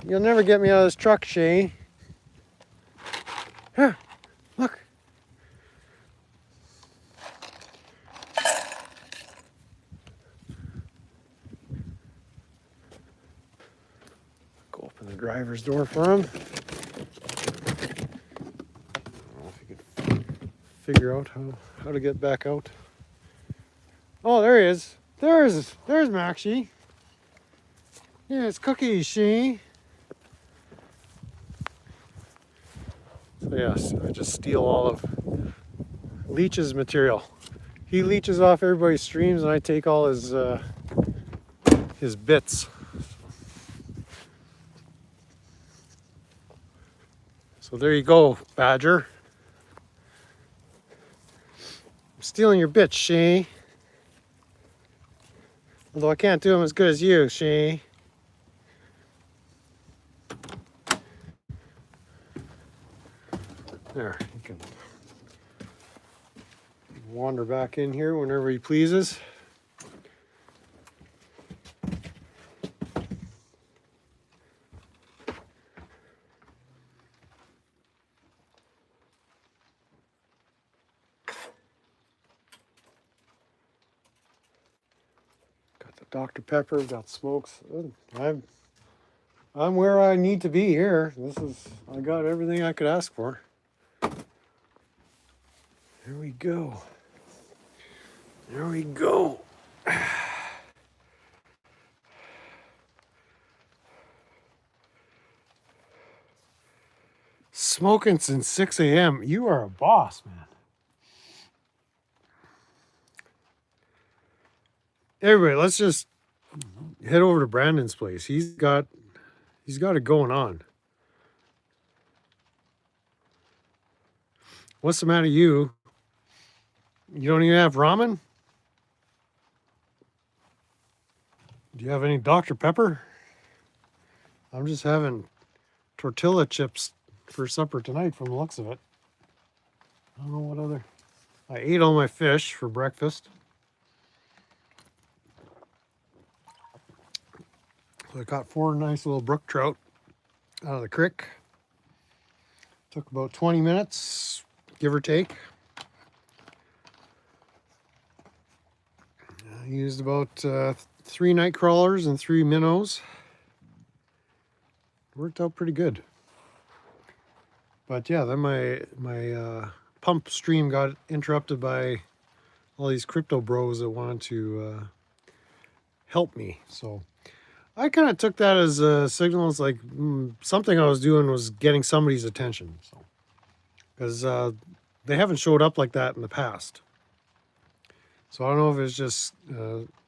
You'll never get me out of this truck, she. Here, look. Go open the driver's door for him. I don't know if you could figure out how to get back out. Oh, there he is. There's Maxie. Yeah, it's Cookie, she. So yes, I just steal all of Leech's material. He leeches off everybody's streams, and I take all his bits. So there you go, Badger. I'm stealing your bits, she. Although I can't do them as good as you, she. There, he can wander back in here whenever he pleases. Got the Dr. Pepper, got smokes. I'm where I need to be here. I got everything I could ask for. There we go. There we go. Smoking since 6 a.m. You are a boss, man. Everybody, let's just head over to Brandon's place. He's got it going on. What's the matter with you? You don't even have ramen? Do you have any Dr. Pepper? I'm just having tortilla chips for supper tonight from the looks of it. I don't know what other. I ate all my fish for breakfast. So I caught 4 nice little brook trout out of the creek. Took about 20 minutes, give or take. I used about 3 night crawlers and 3 minnows. Worked out pretty good. But yeah, then my pump stream got interrupted by all these crypto bros that wanted to help me. So I kind of took that as a signal. It's like something I was doing was getting somebody's attention. So because they haven't showed up like that in the past. So I don't know if it's just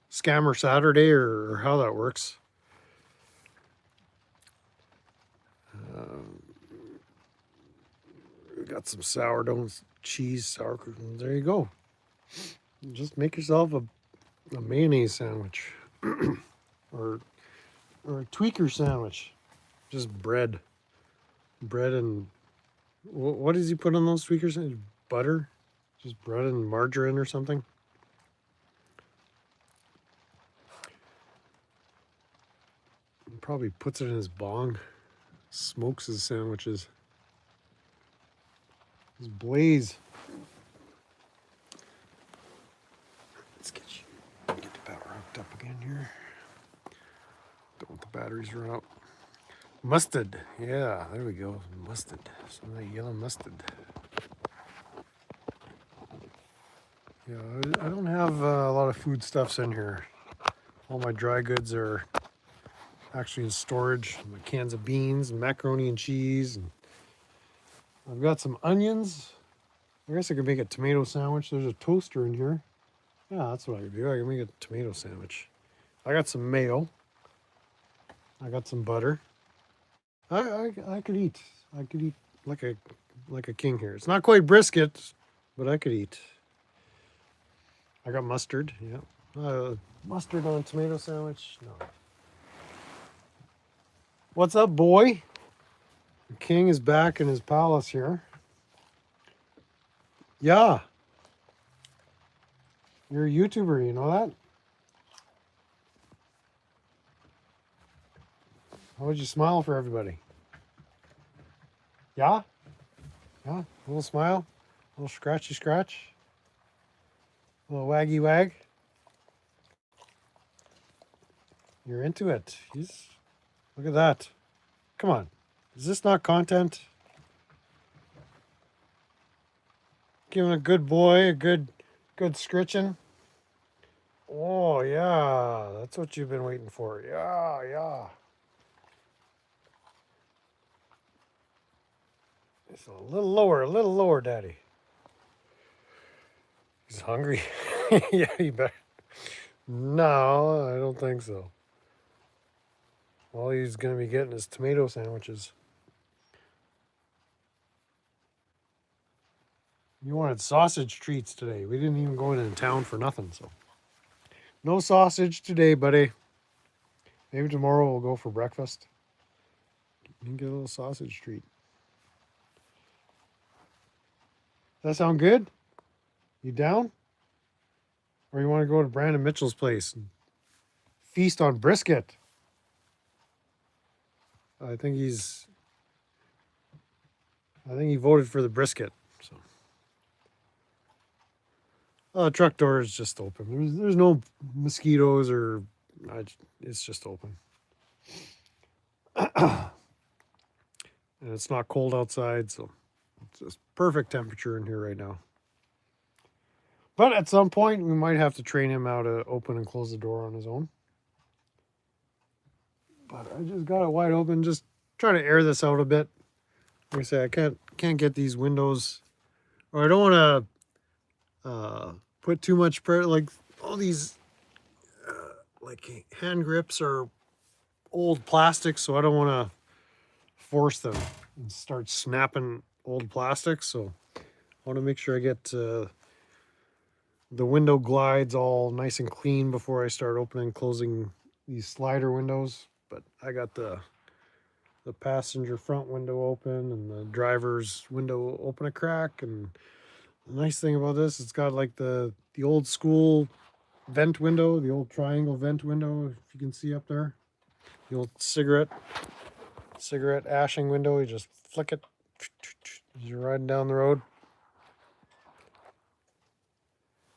Scammer Saturday or how that works. We got some sourdough, cheese, sour cream. There you go. Just make yourself a mayonnaise sandwich or a tweaker sandwich. Just bread and what does he put on those tweakers? Butter, just bread and margarine or something. He probably puts it in his bong, smokes his sandwiches. His blaze. Let's get the power hooked up again here. Don't want the batteries run out. Mustard. Yeah, there we go. Mustard. Some of that yellow mustard. Yeah, I don't have a lot of foodstuffs in here. All my dry goods are actually in storage. My cans of beans and macaroni and cheese. And I've got some onions. I guess I could make a tomato sandwich. There's a toaster in here. Yeah, that's what I could do. I can make a tomato sandwich. I got some mayo. I got some butter. I could eat. I could eat like a king here. It's not quite brisket, but I could eat. I got mustard. Yeah, mustard on a tomato sandwich. No. What's up, boy? The king is back in his palace here. Yeah, you're a YouTuber. You know that? How would you smile for everybody? Yeah, yeah. A little smile, a little scratchy scratch, a little waggy wag. You're into it. Look at that. Come on. Is this not content? Giving a good boy a good scritching. Oh yeah, that's what you've been waiting for. Yeah, yeah. It's a little lower, Daddy. He's hungry. Yeah, you better. No, I don't think so. All he's gonna be getting is tomato sandwiches. You wanted sausage treats today. We didn't even go into town for nothing, so no sausage today, buddy. Maybe tomorrow we'll go for breakfast. You can get a little sausage treat. Does that sound good? You down? Or you want to go to Brandon Mitchell's place and feast on brisket? I think he voted for the brisket. So, the truck door is just open. There's no mosquitoes or it's just open. And it's not cold outside, so it's just perfect temperature in here right now. But at some point, we might have to train him how to open and close the door on his own. But I just got it wide open. Just try to air this out a bit. Like I say, I can't get these windows, or I don't want to put too much pressure. Like all these, like hand grips are old plastic, so I don't want to force them and start snapping old plastic. So I want to make sure I get the window glides all nice and clean before I start opening and closing these slider windows. But I got the passenger front window open and the driver's window open a crack. And the nice thing about this, it's got like the old school vent window, the old triangle vent window, if you can see up there. The old cigarette ashing window. You just flick it as you're riding down the road.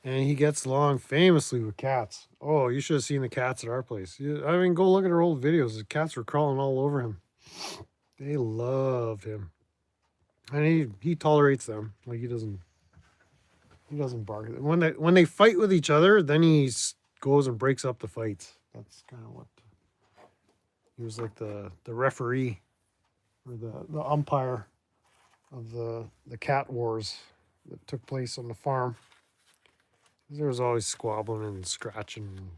And he gets along famously with cats. Oh, you should have seen the cats at our place. I mean, go look at our old videos. The cats were crawling all over him. They love him. And he tolerates them. Like he doesn't bark. When they fight with each other, then he goes and breaks up the fights. That's kind of what he was like, the referee or the umpire of the cat wars that took place on the farm. There was always squabbling and scratching and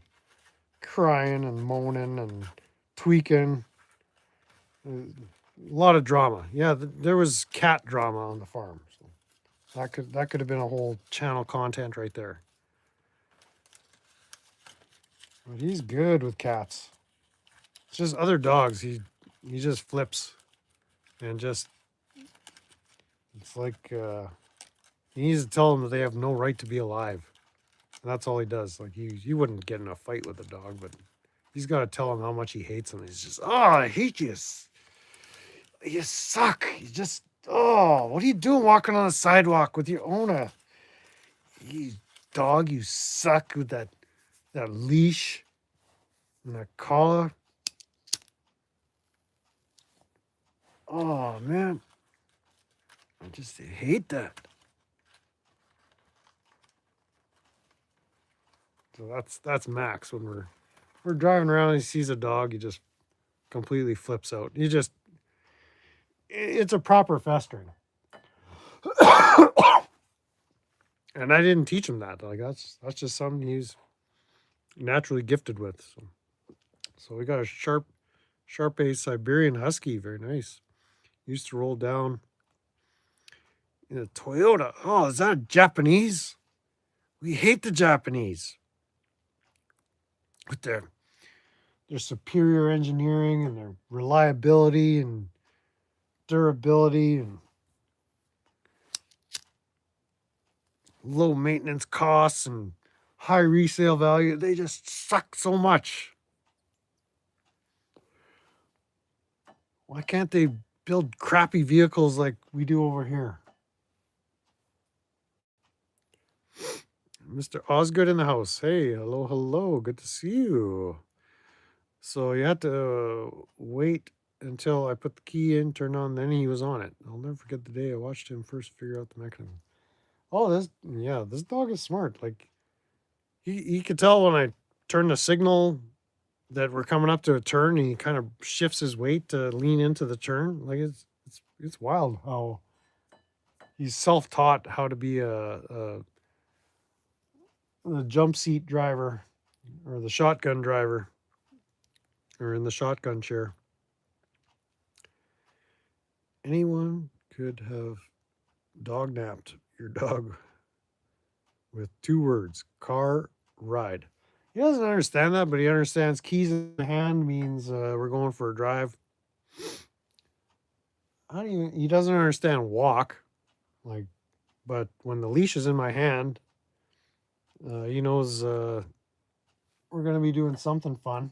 crying and moaning and tweaking. A lot of drama. Yeah, there was cat drama on the farm. So that could have been a whole channel content right there. But he's good with cats. It's just other dogs. He just flips and just, it's like he needs to tell them that they have no right to be alive. And that's all he does. Like he wouldn't get in a fight with a dog, but he's got to tell him how much he hates him. He's just, oh, I hate you. You suck. You just, oh, what are you doing walking on the sidewalk with your owner? You dog, you suck with that leash and that collar. Oh man, I just hate that. So that's Max. When we're driving around and he sees a dog, he just completely flips out. It's a proper festering. And I didn't teach him that. Like that's just something he's naturally gifted with. So we got a sharp A Siberian Husky, very nice. Used to roll down in a Toyota. Oh, is that a Japanese? We hate the Japanese with their superior engineering and their reliability and durability and low maintenance costs and high resale value. They just suck so much. Why can't they build crappy vehicles like we do over here? Mr. Osgood in the house. Hey, hello, hello. Good to see you. So you had to wait until I put the key in, turned on, then he was on it. I'll never forget the day I watched him first figure out the mechanism. Oh, this dog is smart. Like he could tell when I turned the signal that we're coming up to a turn, and he kind of shifts his weight to lean into the turn. Like it's wild how he's self-taught how to be the jump seat driver or the shotgun driver or in the shotgun chair. Anyone could have dog napped your dog with 2 words: car ride. He doesn't understand that, but he understands keys in the hand means we're going for a drive. He doesn't understand walk, like, but when the leash is in my hand, he knows we're going to be doing something fun.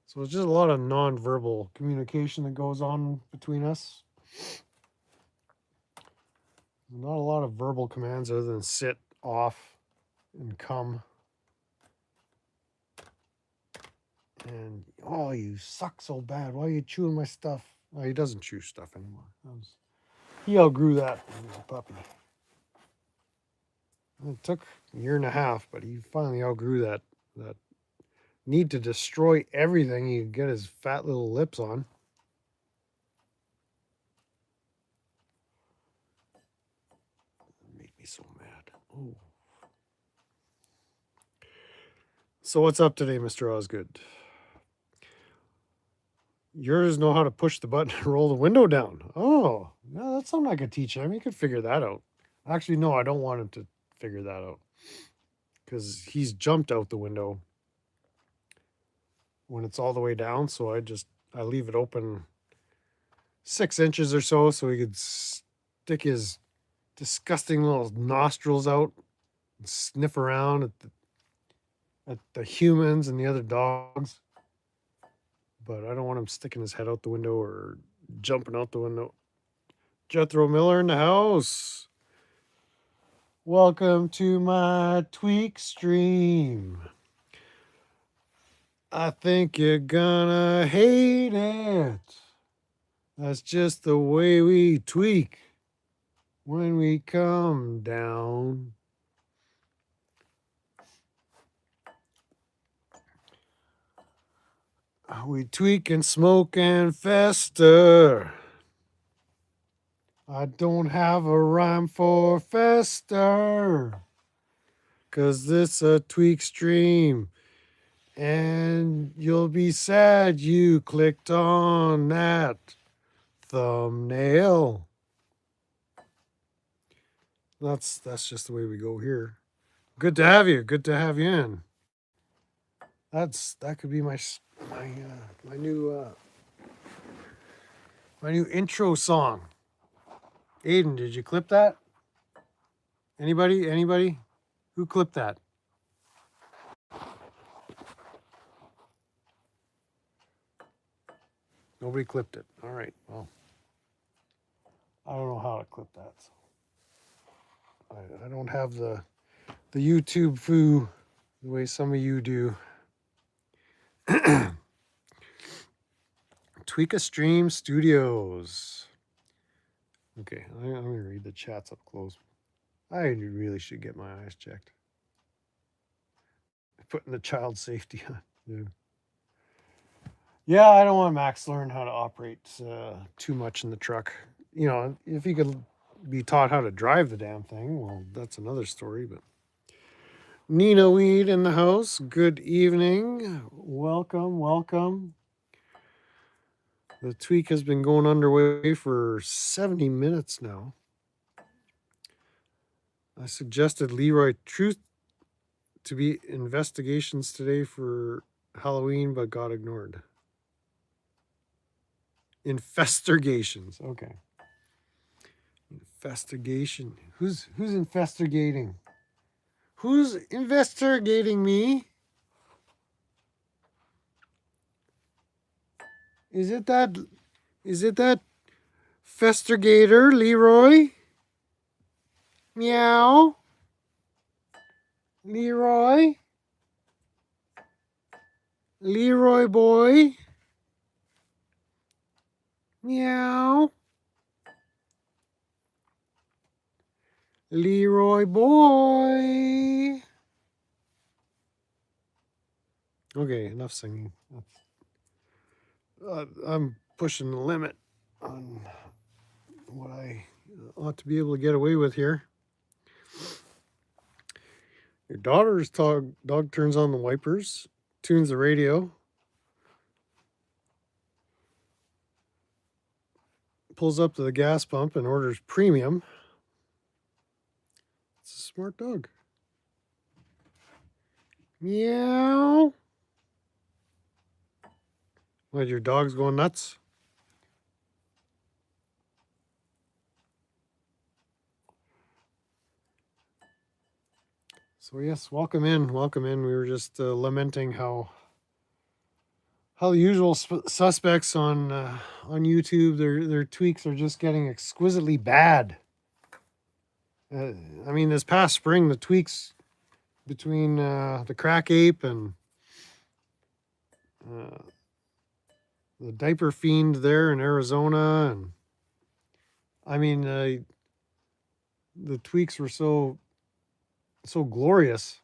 So it's just a lot of nonverbal communication that goes on between us. Not a lot of verbal commands other than sit, off, and come. And, oh, you suck so bad. Why are you chewing my stuff? Oh, he doesn't chew stuff anymore. He outgrew that when he was a puppy. It took a year and a half, but he finally outgrew that need to destroy everything he could get his fat little lips on. It made me so mad. Oh. So what's up today, Mr. Osgood? Yours know how to push the button and roll the window down. Oh, yeah, that's something I could teach him. He could figure that out. Actually, no, I don't want him to figure that out because he's jumped out the window when it's all the way down. So I leave it open 6 inches or so he could stick his disgusting little nostrils out and sniff around at the humans and the other dogs. But I don't want him sticking his head out the window or jumping out the window. Jethro Miller in the house. Welcome to my tweak stream. I think you're gonna hate it. That's just the way we tweak when we come down. We tweak and smoke and fester. I don't have a rhyme for fester, 'cause this a tweak stream. And you'll be sad you clicked on that thumbnail. That's just the way we go here. Good to have you. Good to have you in. That could be my new intro song. Aiden, did you clip that? Anybody? Who clipped that? Nobody clipped it. All right. Well, I don't know how to clip that. So I don't have the YouTube foo the way some of you do. Tweaka Stream Studios. Okay, I'm going to read the chats up close. I really should get my eyes checked. putting the child safety on. Yeah, I don't want Max to learn how to operate too much in the truck. You know, if he could be taught how to drive the damn thing, well, that's another story. But Nina Weed in the house. Good evening. Welcome, welcome. The tweak has been going underway for 70 minutes now. I suggested Leroy Truth to be investigations today for Halloween, but got ignored. Infestigations. Okay. Investigation. Who's investigating? Who's investigating me? Is it that Festigator, Leroy? Meow. Leroy? Leroy boy? Meow. Leroy boy. Okay, enough singing. I'm pushing the limit on what I ought to be able to get away with here. Your daughter's dog turns on the wipers, tunes the radio, pulls up to the gas pump and orders premium. It's a smart dog. Meow. What, your dog's going nuts? So yes, welcome in, welcome in. We were just lamenting how the usual suspects on YouTube, their tweaks are just getting exquisitely bad. I mean, this past spring, the tweaks between the crack ape and the diaper fiend there in Arizona, and I mean, the tweaks were so glorious,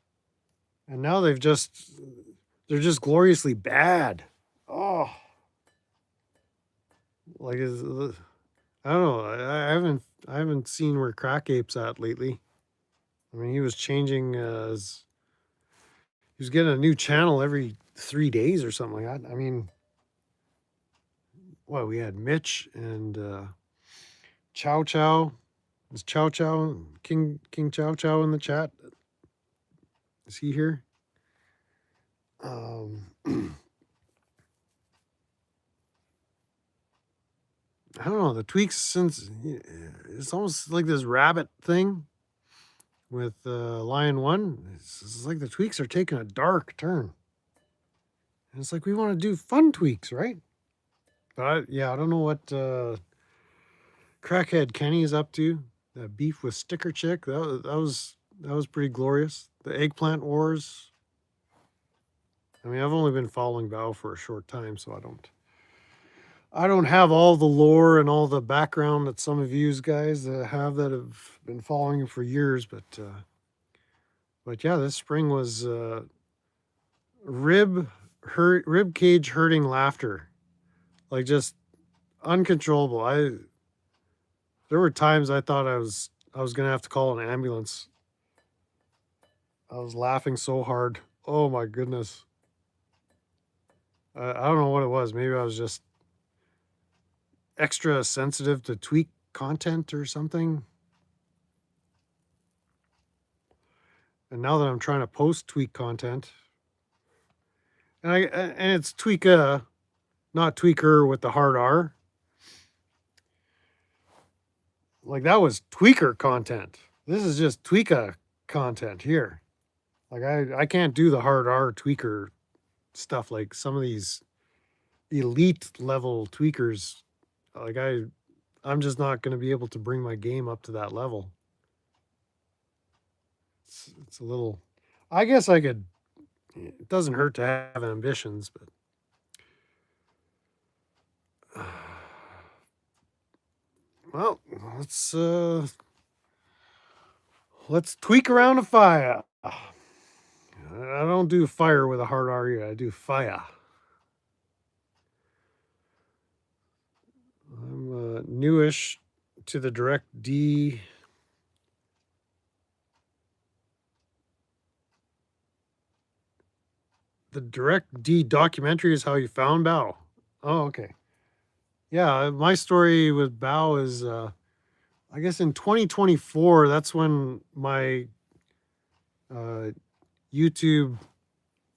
and now they're just gloriously bad. Oh, like I don't know. I haven't seen where Crack Ape's at lately. I mean, he was changing. He was getting a new channel every 3 days or something like that. I mean, what, we had Mitch and Chow Chow. Is Chow Chow King Chow Chow in the chat? Is he here? I don't know, the tweaks, since it's almost like this rabbit thing with Lion One. It's like the tweaks are taking a dark turn. And it's like we want to do fun tweaks, right? But I don't know what Crackhead Kenny is up to. That beef with Sticker Chick, that was pretty glorious. The Eggplant Wars. I mean, I've only been following Val for a short time, so I don't have all the lore and all the background that some of you guys have that have been following him for years. But yeah, this spring was rib cage hurting laughter, like just uncontrollable. There were times I thought I was gonna have to call an ambulance. I was laughing so hard. Oh my goodness. I don't know what it was. Maybe I was just extra sensitive to tweak content or something. And now that I'm trying to post tweak content, and it's tweaka, not tweaker with the hard R. Like, that was tweaker content. This is just tweaka content here. Like, I can't do the hard R tweaker stuff like some of these elite level tweakers. Like, I'm just not going to be able to bring my game up to that level. It's a little, I guess I could, it doesn't hurt to have ambitions, but well, let's tweak around a fire. I don't do fire with a hard R. I do fire. I'm newish to the Direct D. The Direct D documentary is how you found Bao. Oh, okay. Yeah, my story with Bao is, I guess in 2024, that's when my uh, YouTube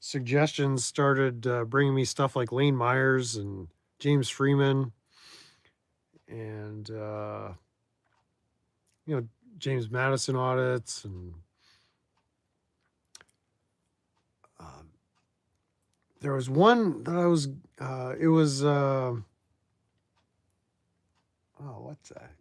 suggestions started bringing me stuff like Lane Myers and James Freeman and, James Madison audits and there was one that I was, it was, oh, what's that?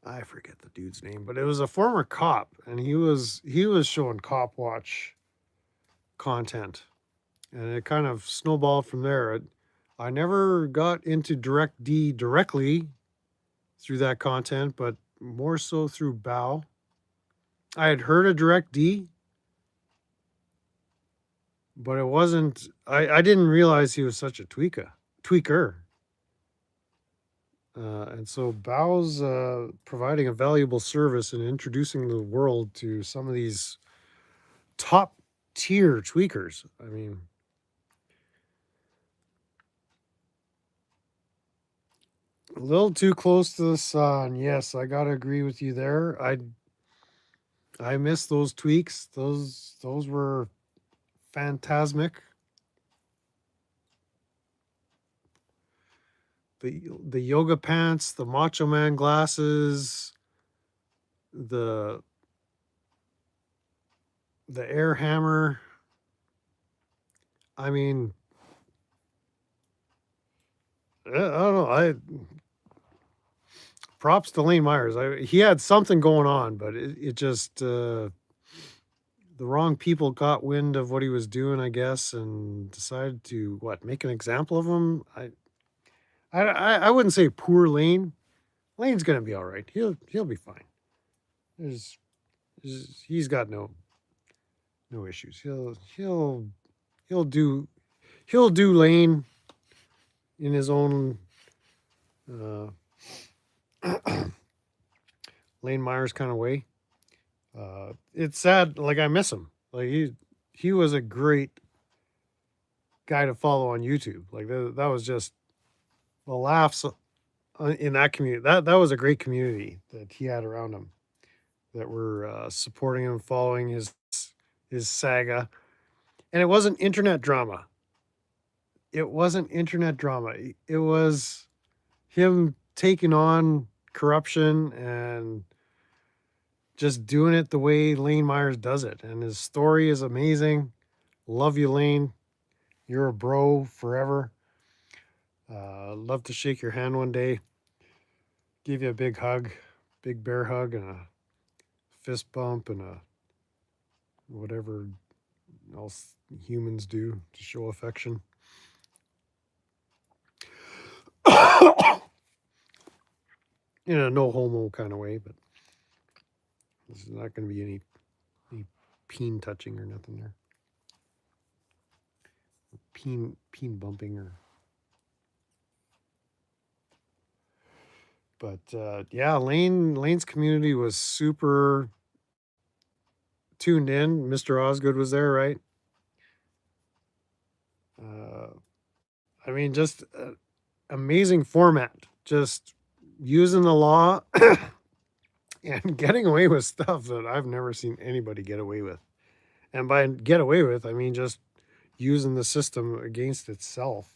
I forget the dude's name, but it was a former cop, and he was showing cop watch content, and it kind of snowballed from there. I never got into Direct D directly through that content, but more so through Bao. I had heard of Direct D, but it wasn't. I didn't realize he was such a tweaker. And so Bao's providing a valuable service and introducing the world to some of these top tier tweakers. I mean, a little too close to the sun. Yes, I gotta agree with you there. I miss those tweaks. Those were phantasmic. The yoga pants, the Macho Man glasses, the air hammer. I mean, I don't know. Props to Lane Myers. He had something going on, but it just the wrong people got wind of what he was doing, I guess, and decided to make an example of him. I wouldn't say poor Lane. Lane's gonna be all right. He'll be fine. He's got no issues. He'll do Lane in his own uh, Lane Myers kind of way. It's sad. Like I miss him. Like he was a great guy to follow on YouTube. Like that was just the laughs in that community. That was a great community that he had around him that were supporting him, following his saga. And it wasn't internet drama. It wasn't internet drama. It was him taking on corruption and just doing it the way Lane Myers does it. And his story is amazing. Love you, Lane. You're a bro forever. Love to shake your hand one day. Give you a big hug, big bear hug, and a fist bump, and a whatever else humans do to show affection. In a no homo kind of way, but this is not going to be any peen touching or nothing there. Peen bumping or. But yeah, Lane's community was super tuned in. Mr. Osgood was there, right? I mean, just amazing format. Just using the law and getting away with stuff that I've never seen anybody get away with. And by get away with, I mean just using the system against itself.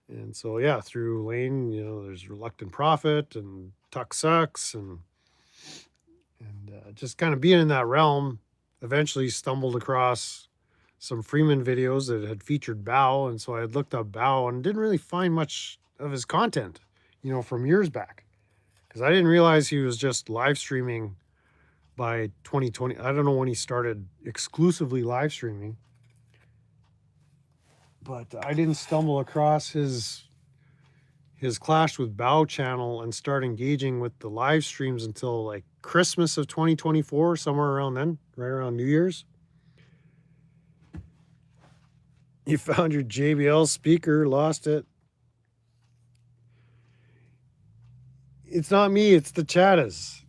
And so, yeah, through Lane, there's Reluctant Prophet and Tuck Sucks and just kind of being in that realm, eventually stumbled across some Freeman videos that had featured Bao. And so I had looked up Bao and didn't really find much of his content, from years back. Because I didn't realize he was just live streaming by 2020. I don't know when he started exclusively live streaming. But I didn't stumble across his his clash with Bow Channel and start engaging with the live streams until like Christmas of 2024, somewhere around then, right around New Year's. You found your JBL speaker, lost it. It's not me, it's the Chattas.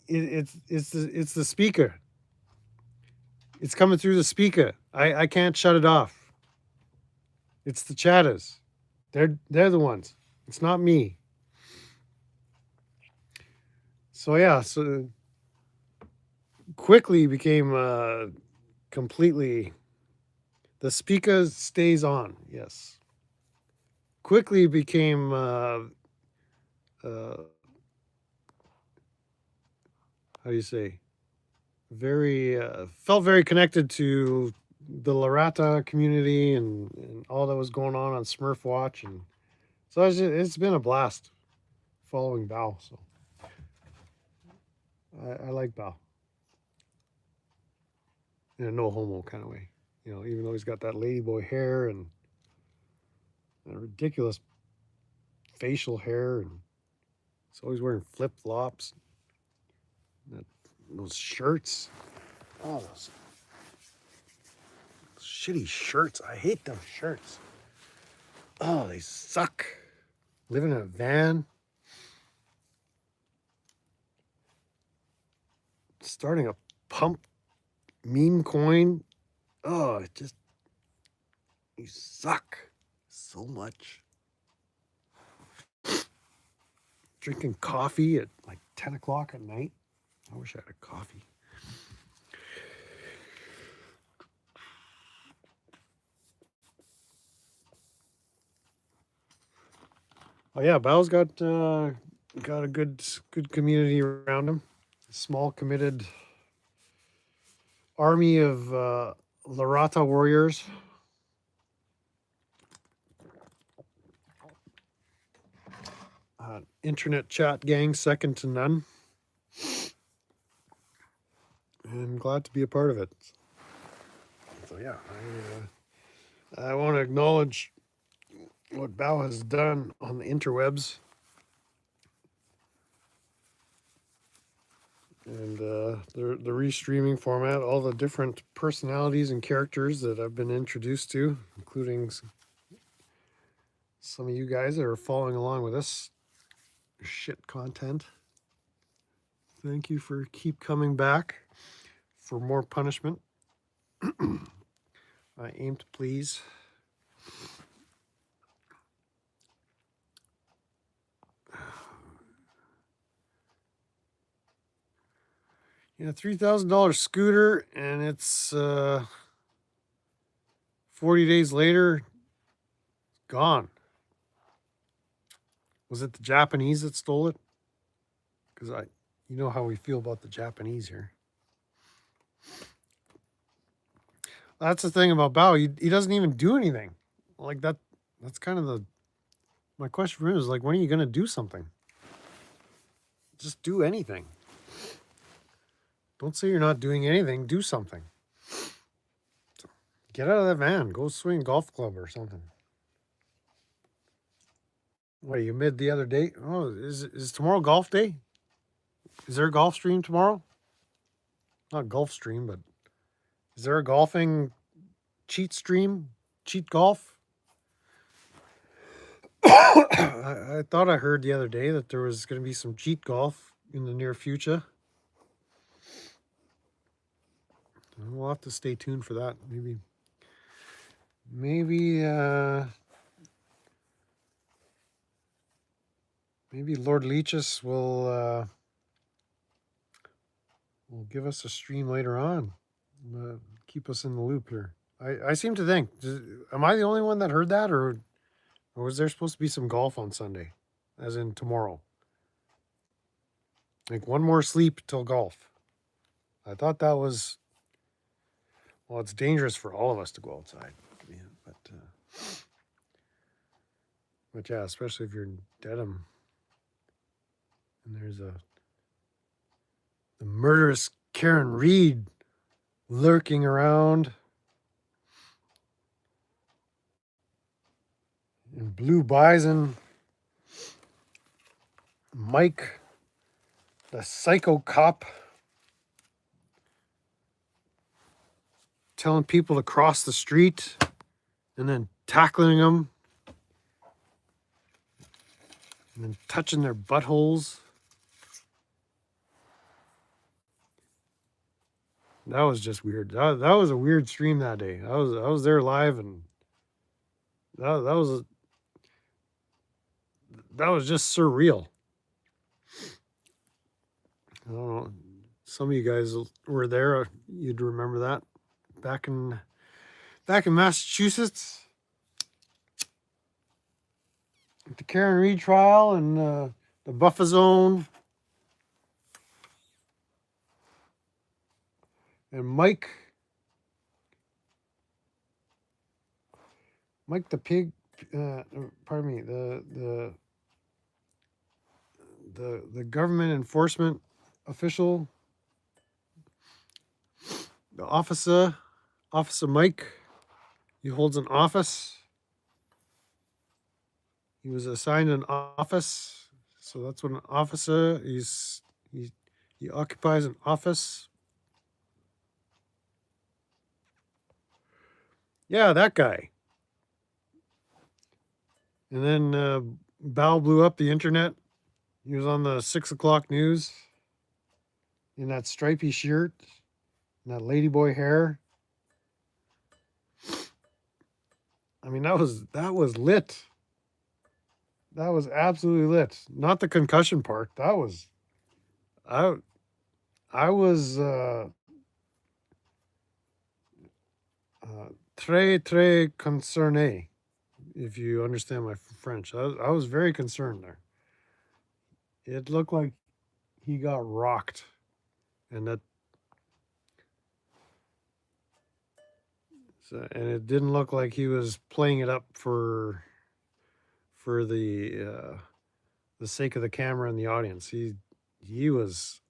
It's the speaker. It's coming through the speaker. I can't shut it off. It's the Chattas. They're the ones. It's not me. So yeah, so quickly became completely, the speaker stays on, yes. Quickly became how do you say, very felt very connected to the Larata community and all that was going on Smurf Watch, and so it's been a blast following Bao. So I like Bao in a no homo kind of way, you know, even though he's got that ladyboy hair and ridiculous facial hair, and he's always wearing flip flops, those shirts. Oh, those shitty shirts. I hate those shirts. Oh, they suck. Living in a van. Starting a pump meme coin. Oh, it just, you suck so much. Drinking coffee at like 10 o'clock at night. I wish I had a coffee. Oh yeah, Bao's got a good community around him. A small committed army of Larata warriors. Internet chat gang second to none. And I'm glad to be a part of it. So yeah, I want to acknowledge what Bao has done on the interwebs. And the restreaming format, all the different personalities and characters that I've been introduced to, including some of you guys that are following along with us shit content. Thank you for keep coming back for more punishment. I aim to please. Yeah, $3,000 scooter, and it's 40 days later, gone. Was it the Japanese that stole it? Because you know how we feel about the Japanese here. That's the thing about Bao. He doesn't even do anything. Like that. That's kind of my question for him is like, when are you going to do something? Just do anything. Don't say you're not doing anything. Do something. Get out of that van. Go swing golf club or something. What, you mid the other day? Oh, is tomorrow golf day? Is there a golf stream tomorrow? Not golf stream, but is there a golfing cheat stream? Cheat golf? I thought I heard the other day that there was going to be some cheat golf in the near future. We'll have to stay tuned for that. Maybe Lord Leeches will give us a stream later on. Keep us in the loop here. I seem to think, am I the only one that heard that, or was there supposed to be some golf on Sunday, as in tomorrow? Like one more sleep till golf. I thought that was, well, it's dangerous for all of us to go outside. Yeah, but yeah, especially if you're in Dedham and there's the murderous Karen Reed lurking around and Blue Bison Mike, the psycho cop, telling people to cross the street and then tackling them and then touching their buttholes. That was just weird. That was a weird stream that day. I was there live, and that was just surreal. I don't know. Some of you guys were there. You'd remember that back in Massachusetts, the Karen Reed trial and the buffer zone. And Mike the pig, pardon me, the government enforcement official, the officer Mike, he holds an office. He was assigned an office, so that's what an officer is. He occupies an office. Yeah, that guy. And then Bao blew up the internet. He was on the 6 o'clock news in that stripy shirt and that ladyboy hair. I mean, that was lit. That was absolutely lit. Not the concussion part. That was, I was très très concerné, if you understand my French. I was very concerned there. It looked like he got rocked, and it didn't look like he was playing it up for the sake of the camera and the audience. He was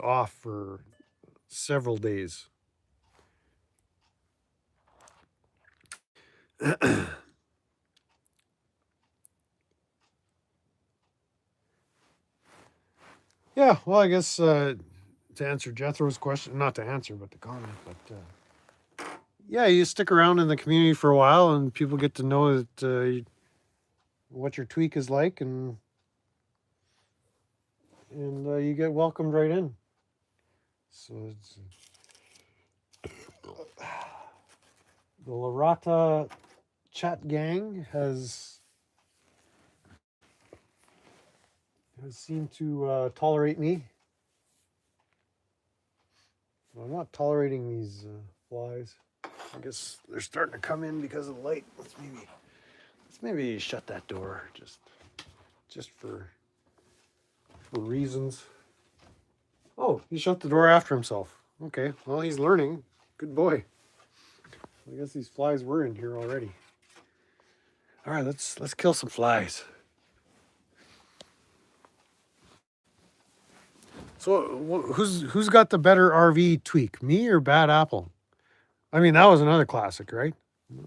off for several days. Yeah, well, I guess to answer Jethro's question, not to answer, but to comment, but yeah, you stick around in the community for a while, and people get to know that what your tweak is like, and you get welcomed right in. So it's the Larata chat gang has seemed to tolerate me. Well, I'm not tolerating these flies. I guess they're starting to come in because of the light. Let's maybe shut that door just for reasons. Oh, he shut the door after himself. Okay, well, he's learning. Good boy. I guess these flies were in here already. All right, let's kill some flies. So who's got the better RV tweak, me or Bad Apple? I mean, that was another classic, right?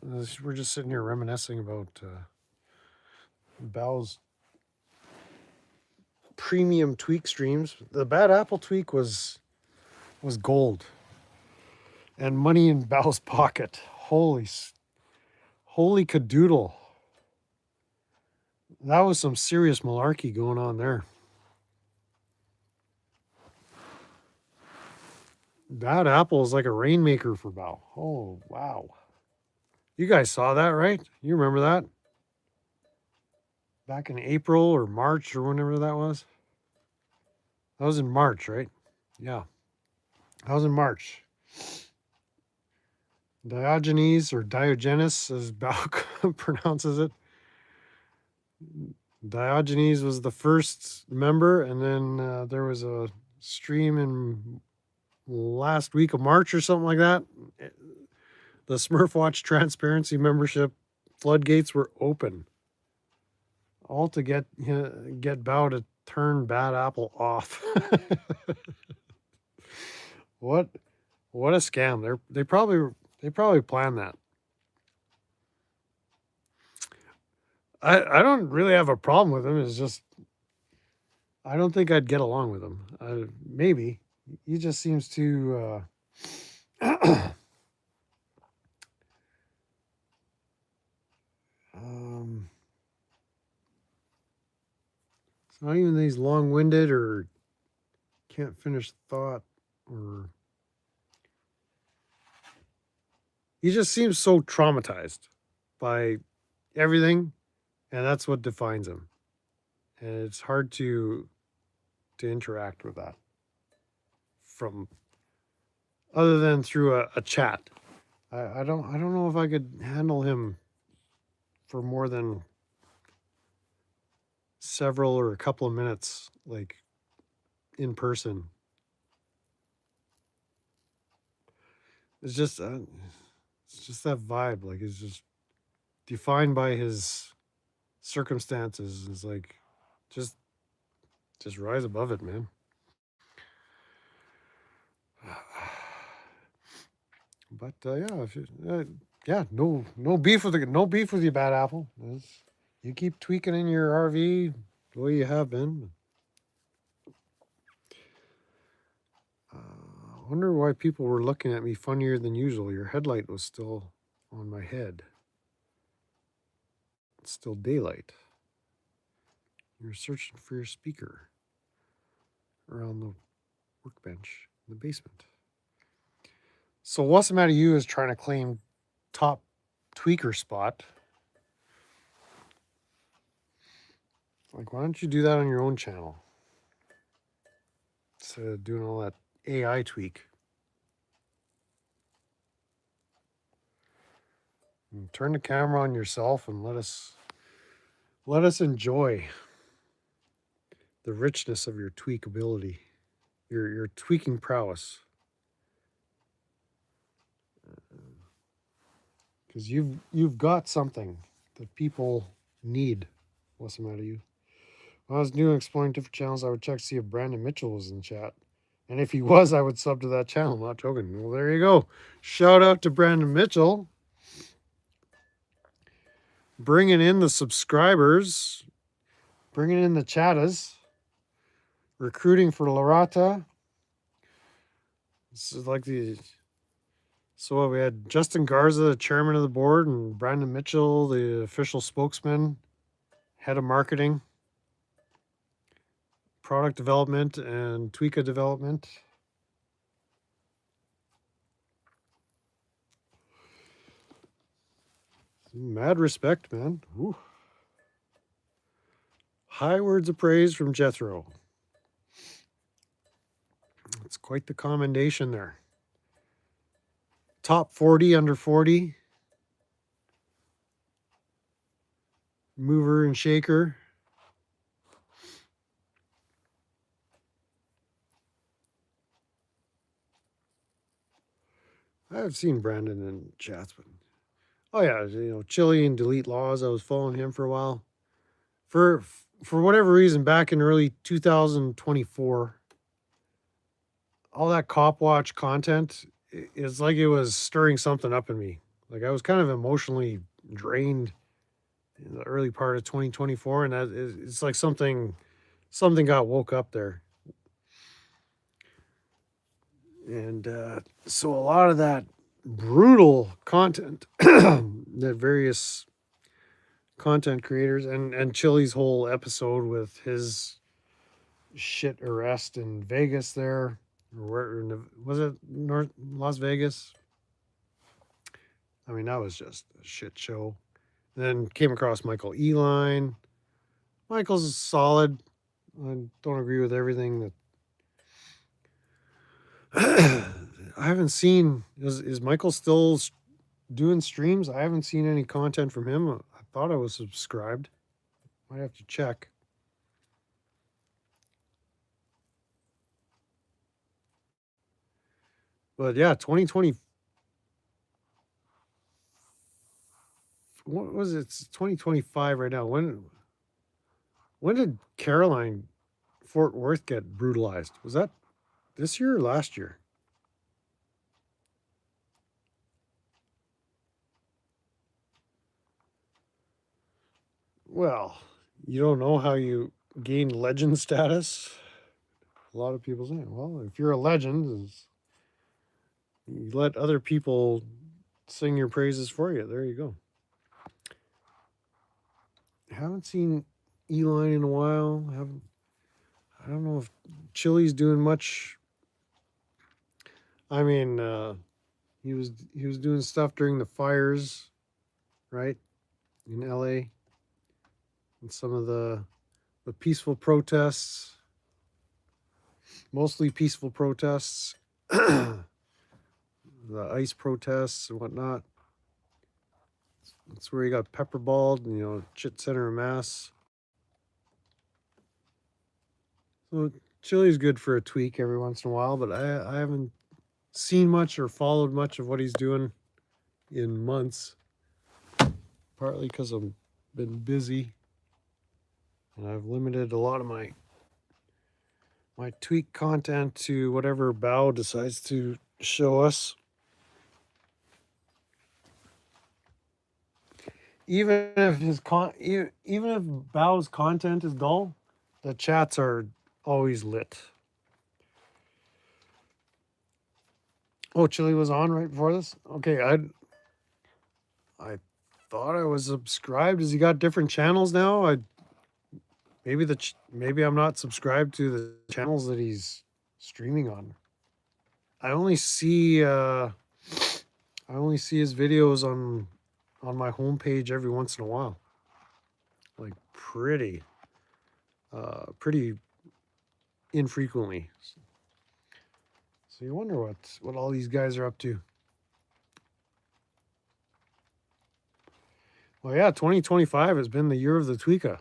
We're just sitting here reminiscing about Bao's premium tweak streams. The Bad Apple tweak was gold, and money in Bao's pocket. Holy cadoodle! That was some serious malarkey going on there. Bad Apple is like a rainmaker for Bao. Oh, wow. You guys saw that, right? You remember that? Back in April or March or whenever that was? That was in March, right? Yeah. That was in March. Diogenes, or Diogenes, as Bao pronounces it. Diogenes was the first member, and then there was a stream in last week of March or something like that. The Smurfwatch Transparency membership floodgates were open, all to get Bao to turn Bad Apple off. What a scam! They probably planned that. I don't really have a problem with him. It's just I don't think I'd get along with him. Maybe he just seems to. Um, it's not even that he's long-winded or can't finish thought, or he just seems so traumatized by everything, and that's what defines him. And it's hard to interact with that from other than through a chat. I don't know if I could handle him for more than several or a couple of minutes, like in person. It's just it's just that vibe. Like it's just defined by his circumstances. It's like just just rise above it, man. But yeah, yeah, no beef with you, Bad Apple. You keep tweaking in your RV the way you have been. I wonder why people were looking at me funnier than usual. Your headlight was still on my head. It's still daylight. You're searching for your speaker around the workbench in the basement. So what's the matter? You is trying to claim top tweaker spot. Like, why don't you do that on your own channel instead of doing all that AI tweak? And turn the camera on yourself and let us enjoy the richness of your tweak ability, your tweaking prowess. Because you've got something that people need. What's the matter, you? When I was new and exploring different channels, I would check to see if Brandon Mitchell was in the chat. And if he was, I would sub to that channel. Not joking. Well, there you go. Shout out to Brandon Mitchell. Bringing in the subscribers. Bringing in the chattas. Recruiting for Larata. This is like the... So we had Justin Garza, the chairman of the board, and Brandon Mitchell, the official spokesman, head of marketing, product development, and Tweaka development. Mad respect, man. Ooh. High words of praise from Jethro. It's quite the commendation there. Top 40, under 40. Mover and shaker. I've seen Brandon in chats, but oh yeah, Chili and Delete Laws. I was following him for a while. For whatever reason, back in early 2024, all that Cop Watch content, it's like it was stirring something up in me. Like I was kind of emotionally drained in the early part of 2024, and it's like something got woke up there. And so a lot of that brutal content that various content creators and Chili's whole episode with his shit arrest in Vegas there, or where was it, North Las Vegas? I mean, that was just a shit show. And then came across Michael Eline. Michael's solid. I don't agree with everything that I haven't seen. Is Michael still doing streams? I haven't seen any content from him. I thought I was subscribed. Might have to check. But yeah, 2020. What was it? It's 2025 right now. When did Caroline Fort Worth get brutalized? Was that this year or last year? Well, you don't know how you gained legend status. A lot of people say, well, if you're a legend, you let other people sing your praises for you. There you go. Haven't seen Eli in a while. I don't know if Chili's doing much. I mean, he was doing stuff during the fires, right, in LA, and some of the peaceful protests, mostly peaceful protests, the ICE protests and whatnot. That's where he got pepperballed, Chit Center mass. So Chili's good for a tweak every once in a while, but I haven't seen much or followed much of what he's doing in months. Partly because I've been busy and I've limited a lot of my tweak content to whatever Bao decides to show us. Even if even if Bao's content is dull, the chats are always lit. Oh, Chili was on right before this. Okay, I thought I was subscribed. Has he got different channels now? Maybe I'm not subscribed to the channels that he's streaming on. I only see his videos on my homepage every once in a while. Like pretty infrequently. So you wonder what all these guys are up to. Well, yeah, 2025 has been the year of the tweaker.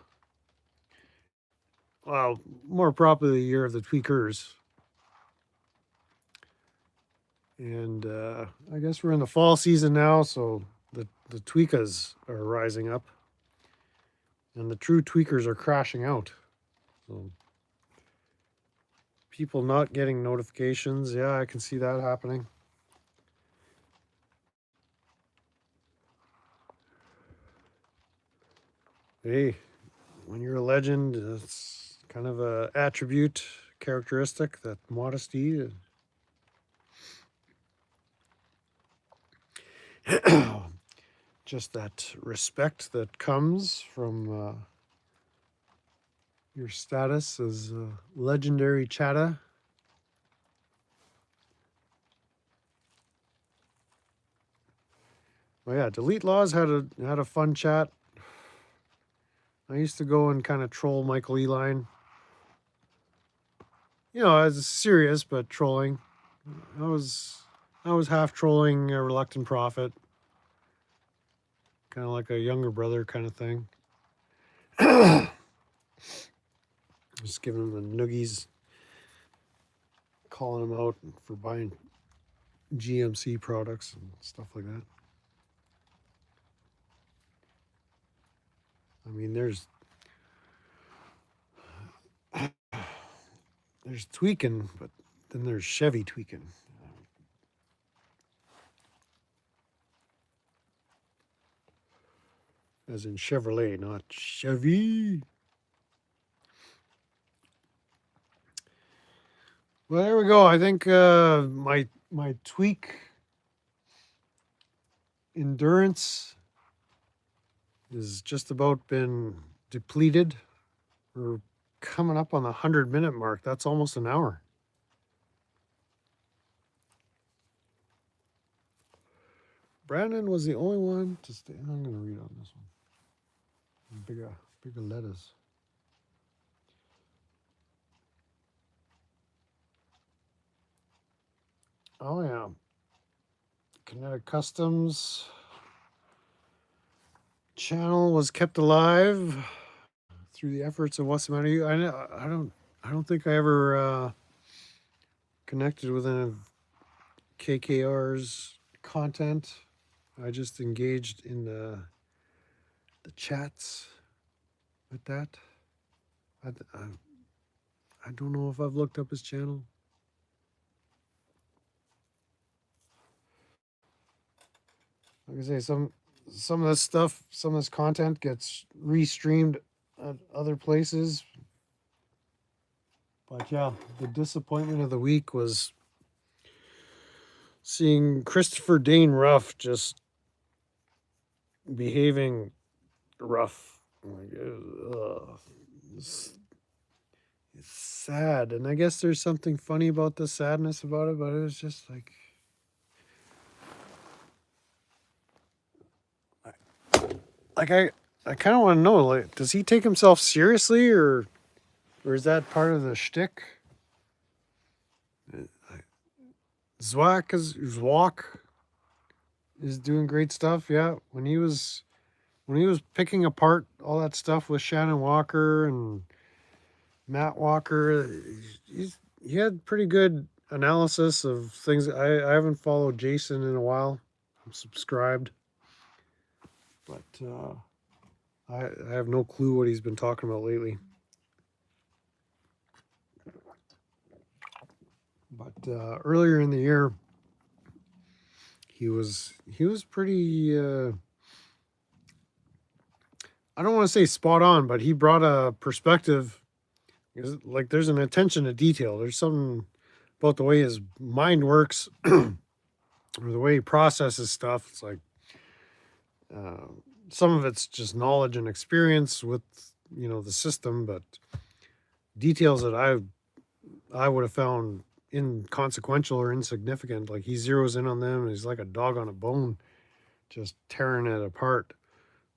Well, more properly, the year of the tweakers. And I guess we're in the fall season now, so the tweakers are rising up, and the true tweakers are crashing out. So people not getting notifications, yeah, I can see that happening. Hey, when you're a legend, it's kind of a attribute, characteristic, that modesty. Just that respect that comes from your status as a legendary chatta. Oh yeah, Delete Laws had a fun chat. I used to go and kind of troll Michael Eline. As serious but trolling. I was half trolling a Reluctant Prophet, kind of like a younger brother kind of thing. Just giving him the noogies, calling him out for buying GMC products and stuff like that. I mean, there's tweaking, but then there's Chevy tweaking. As in Chevrolet, not Chevy. Well, there we go. I think my tweak endurance is just about been depleted. We're coming up on the 100-minute mark. That's almost an hour. Brandon was the only one to stay. I'm going to read on this one. Bigger letters. Oh, yeah. Kinetic Customs channel was kept alive through the efforts of What's the Matter You. I don't think I ever connected with any of KKR's content. I just engaged in the chats with that. I don't know if I've looked up his channel. Like I say, some of this stuff, some of this content gets restreamed at other places But yeah, the disappointment of the week was seeing Christopher Dane Ruff just behaving rough. Like, it's, it's sad, and I guess there's something funny about the sadness about it, but it was just like I kind of want to know, like, does he take himself seriously, or is that part of the shtick? Zwak is doing great stuff. Yeah, when he was picking apart all that stuff with Shannon Walker and Matt Walker, he had pretty good analysis of things. I haven't followed Jason in a while. I'm subscribed, but I have no clue what he's been talking about lately. But earlier in the year, he was pretty. I don't want to say spot on, but he brought a perspective. Like, there's an attention to detail. There's something about the way his mind works, or the way he processes stuff. It's like some of it's just knowledge and experience with the system, but details that I would have found inconsequential or insignificant, like he zeroes in on them and he's like a dog on a bone, just tearing it apart.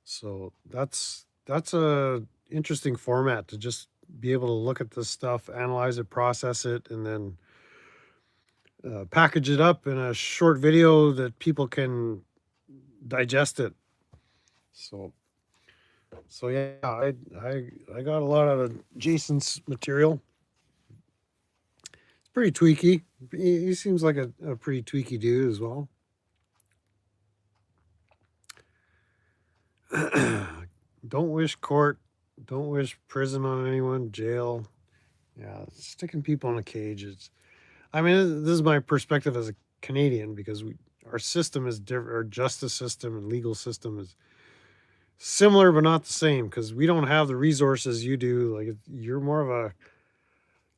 So that's a interesting format to just be able to look at this stuff, analyze it, process it, and then package it up in a short video that people can digest it. So yeah, I got a lot out of Jason's material. It's pretty tweaky. He seems like a pretty tweaky dude as well. Don't wish court. Don't wish prison on anyone. Jail. Yeah, sticking people in a cage. I mean, this is my perspective as a Canadian, because our system is different. Our justice system and legal system is similar but not the same, because we don't have the resources you do. Like, you're more of a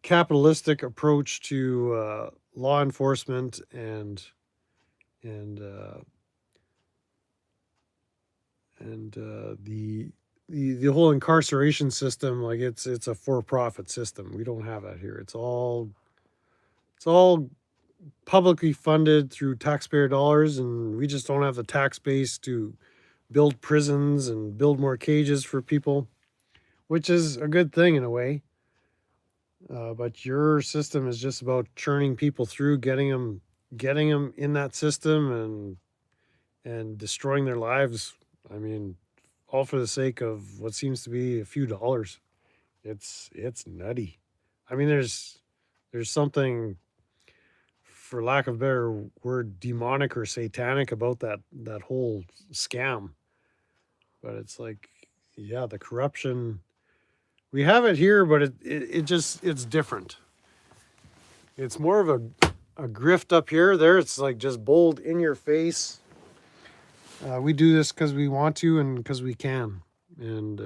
capitalistic approach to law enforcement and the whole incarceration system. Like, it's a for-profit system. We don't have that here. It's all publicly funded through taxpayer dollars, and we just don't have the tax base to build prisons and build more cages for people, which is a good thing in a way. But your system is just about churning people through, getting them in that system and destroying their lives. I mean, all for the sake of what seems to be a few dollars. It's nutty. I mean, there's something, for lack of a better word, demonic or satanic about that whole scam. But it's like, yeah, the corruption, we have it here, but it's different. It's more of a grift up here. There, it's like just bold in your face. We do this because we want to and because we can, and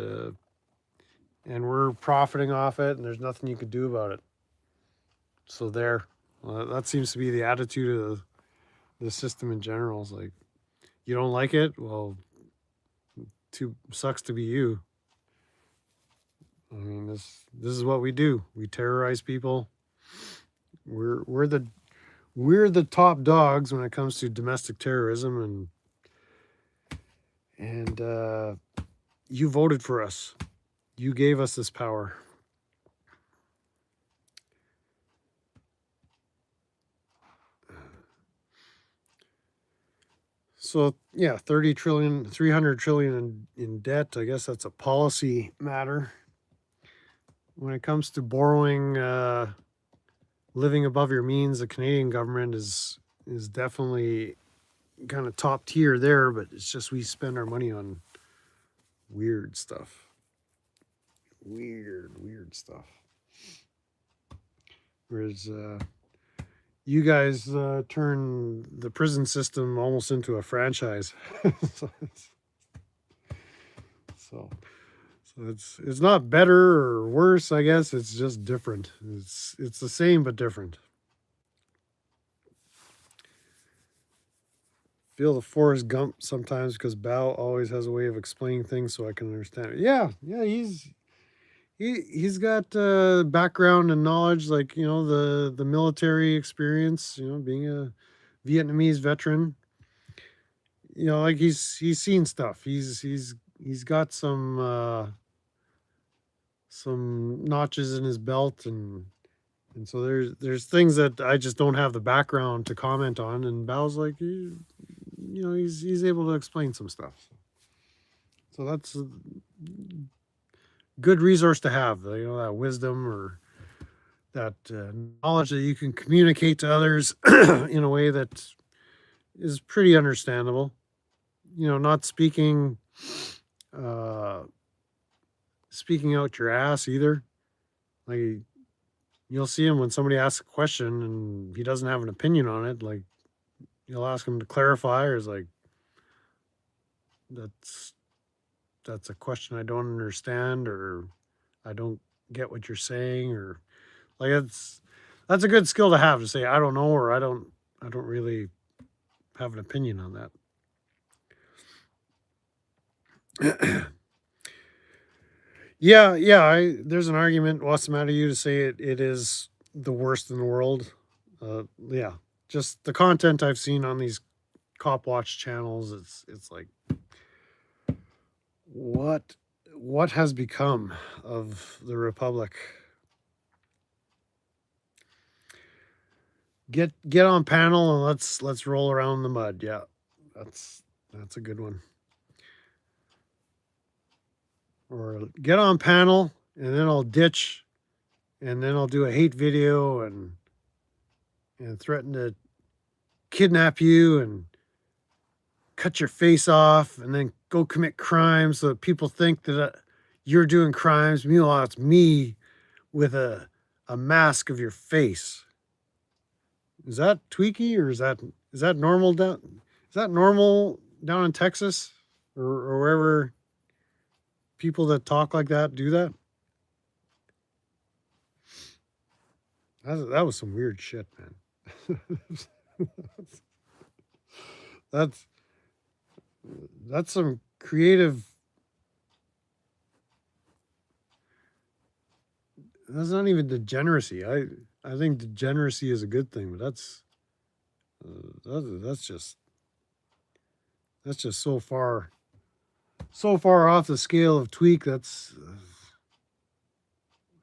we're profiting off it, and there's nothing you can do about it. So there, that seems to be the attitude of the system in general. It's like, you don't like it? Well, sucks to be you. I mean, this is what we do. We terrorize people. We're the top dogs when it comes to domestic terrorism, and you voted for us. You gave us this power. So yeah, 30 trillion, 300 trillion in debt. I guess that's a policy matter. When it comes to borrowing, living above your means, the Canadian government is definitely kind of top tier there, but it's just we spend our money on weird stuff. Weird stuff. Whereas you guys turn the prison system almost into a franchise. so It's not better or worse, I guess. It's just different. It's the same but different. Feel the Forrest Gump sometimes because Bao always has a way of explaining things so I can understand it. Yeah, he's got background and knowledge, like the military experience. Being a Vietnamese veteran. Like he's seen stuff. He's got some notches in his belt, and so there's things that I just don't have the background to comment on. And Bao's like, he's able to explain some stuff. So that's a good resource to have. That wisdom or that knowledge that you can communicate to others in a way that is pretty understandable. Not uh, speaking out your ass either. Like you'll see him when somebody asks a question and he doesn't have an opinion on it. Like you'll ask him to clarify, or is like, that's a question I don't understand, or I don't get what you're saying, or like that's a good skill to have, to say I don't know, or I don't really have an opinion on that. Yeah. There's an argument. What's the matter you to say it is the worst in the world? Yeah, just the content I've seen on these cop watch channels. It's like what has become of the Republic? Get on panel and let's roll around in the mud. Yeah, that's a good one. Or get on panel and then I'll ditch, and then I'll do a hate video and threaten to kidnap you and cut your face off and then go commit crimes so that people think that you're doing crimes. Meanwhile, it's me with a mask of your face. Is that tweaky, or is that normal down? Is that normal down in Texas or wherever people that talk like that do that? That was some weird shit, man. that's that's some creative. That's not even degeneracy. I think degeneracy is a good thing, but that's just so far off the scale of tweak. That's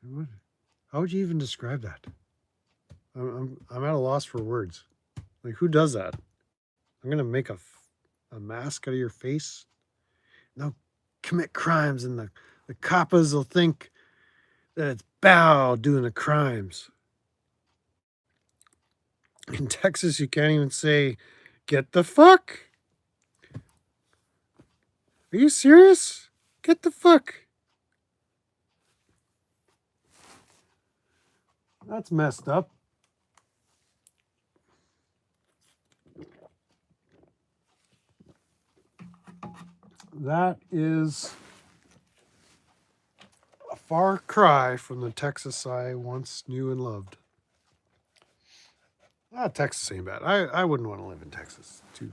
what? How would you even describe that? I'm at a loss for words. Like, who does that? I'm gonna make a mask out of your face. Now commit crimes, and the coppers will think that it's Bao doing the crimes. In Texas, you can't even say, "Get the fuck." Are you serious? Get the fuck. That's messed up. That is a far cry from the Texas I once knew and loved. Texas ain't bad. I wouldn't want to live in Texas, too.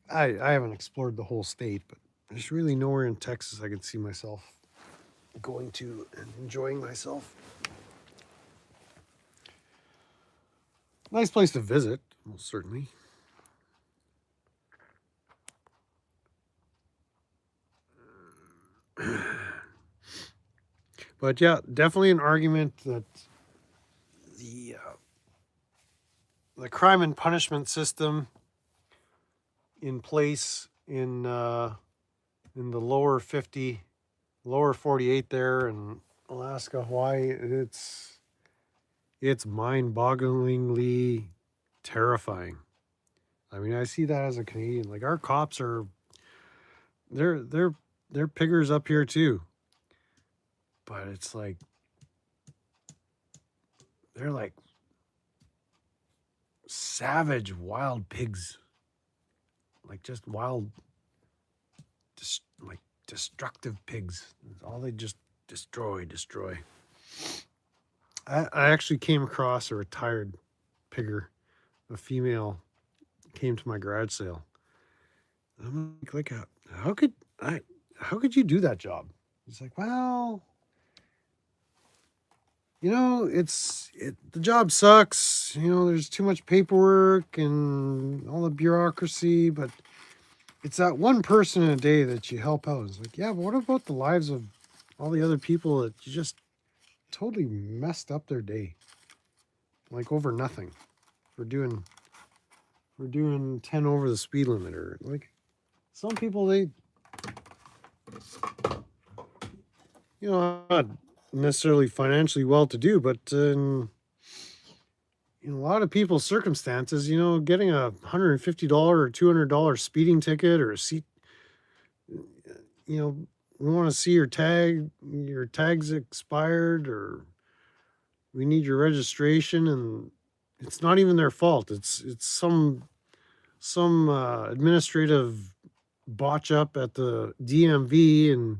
I haven't explored the whole state, but there's really nowhere in Texas I could see myself going to and enjoying myself. Nice place to visit, most certainly. But yeah, definitely an argument that the crime and punishment system in place in the lower 50, lower 48 there in Alaska, Hawaii, it's mind-bogglingly terrifying. I mean, I see that as a Canadian. Like, our cops are they're piggers up here too. But it's like they're like savage wild pigs. Like just wild like destructive pigs. It's all they just destroy. I actually came across a retired pigger, a female, came to my garage sale. I'm like, how could you do that job? He's like, well, the job sucks. There's too much paperwork and all the bureaucracy, but it's that one person in a day that you help out. It's like, yeah, but what about the lives of all the other people that you just totally messed up their day, like over nothing, for doing 10 over the speed limit, or like some people, they, not necessarily financially well-to-do, but in a lot of people's circumstances, getting a $150 or $200 speeding ticket or a seat, we want to see your tag's expired, or we need your registration, and it's not even their fault. It's some administrative botch up at the DMV, and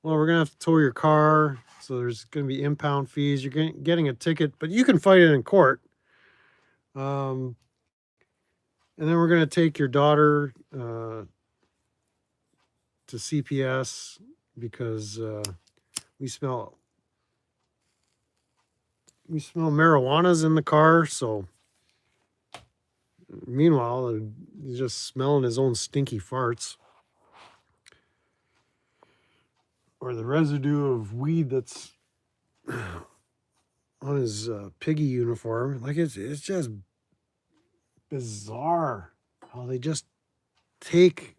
well, we're gonna have to tow your car, so there's gonna be impound fees. You're getting a ticket, but you can fight it in court. And then we're gonna take your daughter to CPS because we smell marijuana's in the car. So meanwhile, he's just smelling his own stinky farts, or the residue of weed that's on his piggy uniform. Like, it's just bizarre how they just take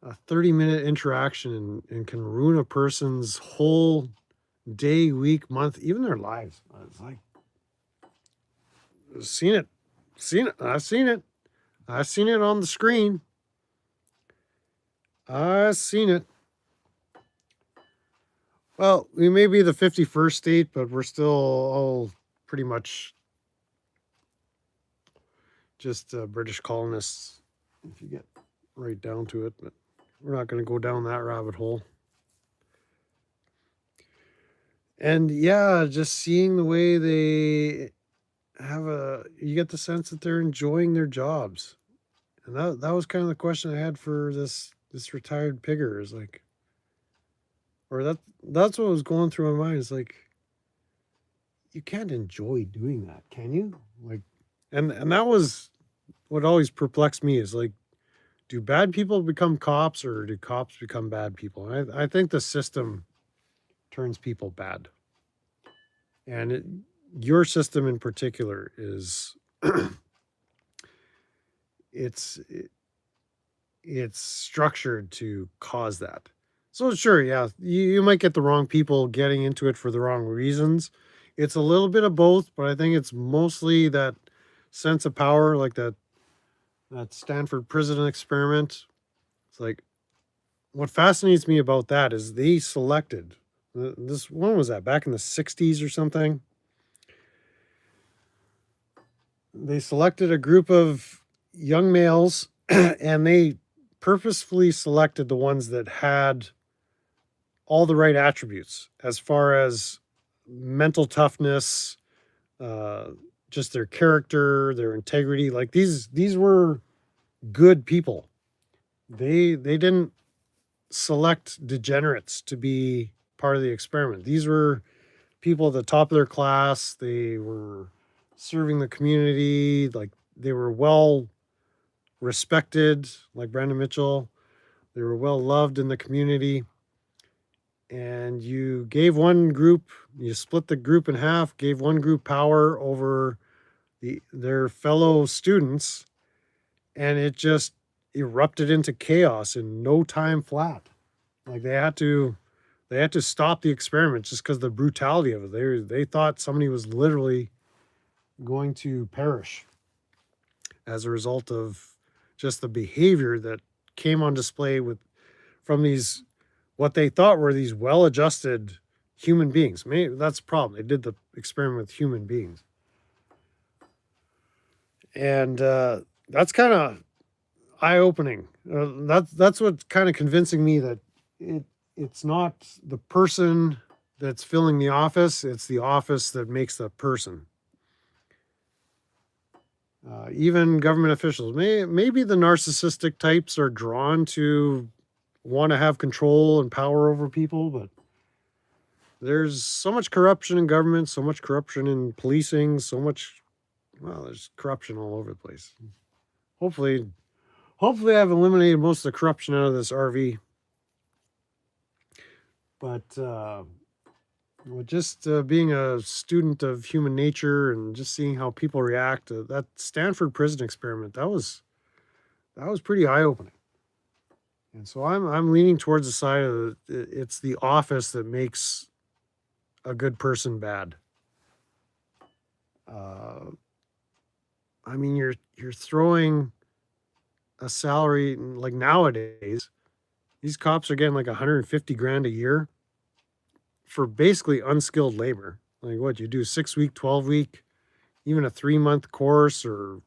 a 30-minute interaction and can ruin a person's whole day, week, month, even their lives. It's like, I've seen it on the screen. I've seen it. Well, we may be the 51st state, but we're still all pretty much just British colonists, if you get right down to it. But we're not going to go down that rabbit hole. And yeah, just seeing the way they you get the sense that they're enjoying their jobs. And that was kind of the question I had for this retired pigger, is like, or that's what was going through my mind. Is like, you can't enjoy doing that, can you? Like, and that was what always perplexed me, is like, do bad people become cops, or do cops become bad people? And I think the system turns people bad. And your system in particular is it's structured to cause that. So sure, yeah, you might get the wrong people getting into it for the wrong reasons. It's a little bit of both, but I think it's mostly that sense of power, like that Stanford prison experiment. It's like, what fascinates me about that is they selected this. When was that? Back in the 60s or something? They selected a group of young males and they purposefully selected the ones that had all the right attributes as far as mental toughness, just their character, their integrity. Like, these were good people. They didn't select degenerates to be part of the experiment. These were people at the top of their class. They were serving the community. Like, they were well respected, like Brandon Mitchell. They were well loved in the community. And you gave one group, you split the group in half, gave one group power over their fellow students, and it just erupted into chaos in no time flat. Like, they had to stop the experiment just because of the brutality of it. They thought somebody was literally going to perish as a result of just the behavior that came on display from these, what they thought were these well-adjusted human beings. Maybe that's the problem. They did the experiment with human beings. And that's kind of, eye-opening. That's what's kind of convincing me that it's not the person that's filling the office, it's the office that makes the person. Even government officials, maybe the narcissistic types are drawn to want to have control and power over people, but there's so much corruption in government, so much corruption in policing, well, there's corruption all over the place. Hopefully I've eliminated most of the corruption out of this RV. But just being a student of human nature and just seeing how people react to that Stanford prison experiment, that was pretty eye-opening. And so I'm leaning towards the side of it's the office that makes a good person bad. I mean, you're throwing a salary like nowadays. These cops are getting like 150 grand a year for basically unskilled labor. Like what you do 6 week, 12 week, even a 3-month course or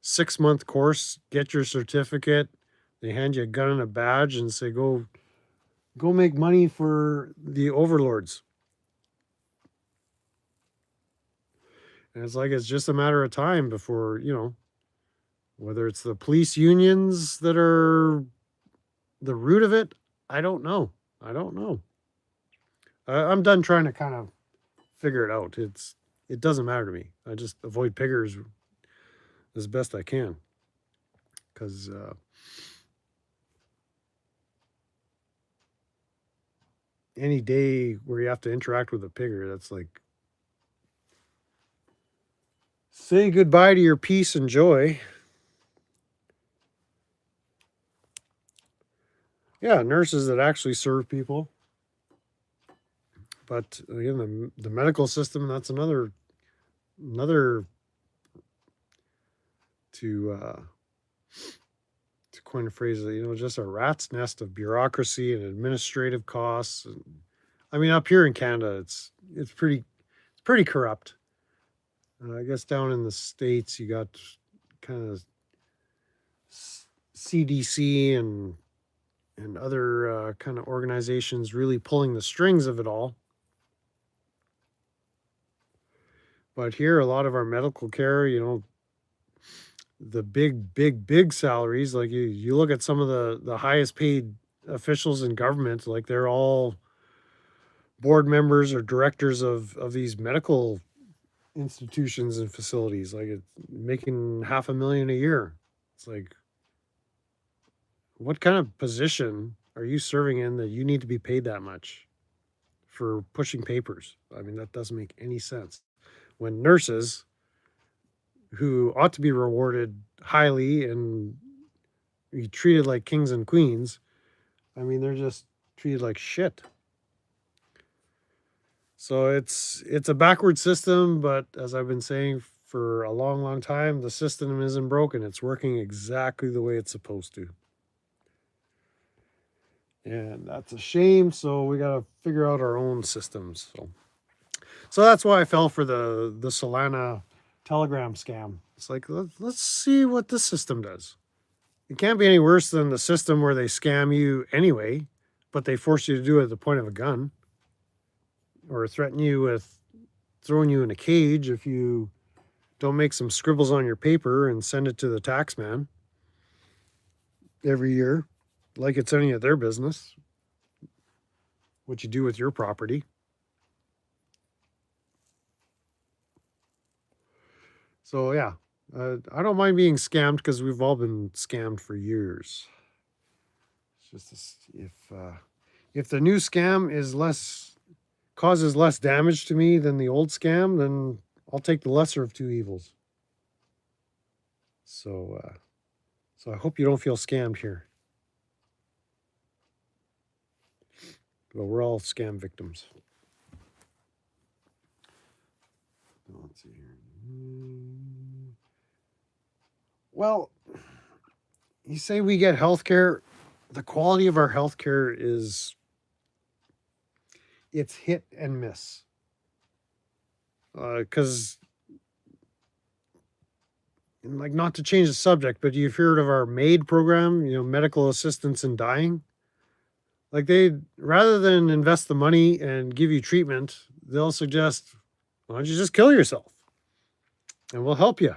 6-month course, get your certificate. They hand you a gun and a badge and say, go make money for the overlords. And it's like, it's just a matter of time before, whether it's the police unions that are the root of it, I don't know. I'm done trying to kind of figure it out. It doesn't matter to me. I just avoid piggers as best I can. Because any day where you have to interact with a pigger, that's like, say goodbye to your peace and joy. Yeah, nurses that actually serve people. But again, the medical system, that's another to coin a phrase, just a rat's nest of bureaucracy and administrative costs. And I mean, up here in Canada, it's pretty corrupt. I guess down in the States, you got kind of CDC and other kind of organizations really pulling the strings of it all. But here, a lot of our medical care, the big salaries, like you look at some of the highest paid officials in government, like they're all board members or directors of these medical institutions and facilities, like it's making $500,000 a year. It's like, what kind of position are you serving in that you need to be paid that much for pushing papers? I mean, that doesn't make any sense. When nurses who ought to be rewarded highly and be treated like kings and queens, I mean, they're just treated like shit. So it's a backward system, but as I've been saying for a long time, the system isn't broken. It's working exactly the way it's supposed to. And that's a shame, so we got to figure out our own systems. So that's why I fell for the Solana Telegram scam. It's like, let's see what this system does. It can't be any worse than the system where they scam you anyway, but they force you to do it at the point of a gun or threaten you with throwing you in a cage if you don't make some scribbles on your paper and send it to the tax man every year, like it's any of their business what you do with your property. So yeah, I don't mind being scammed because we've all been scammed for years. It's just if the new scam causes less damage to me than the old scam, then I'll take the lesser of two evils. So I hope you don't feel scammed here. But we're all scam victims. Let's see here. Well, you say we get healthcare. The quality of our healthcare it's hit and miss. Because and like not to change the subject, but you've heard of our MAID program, medical assistance in dying. Like they, rather than invest the money and give you treatment, they'll suggest, why don't you just kill yourself, and we'll help you.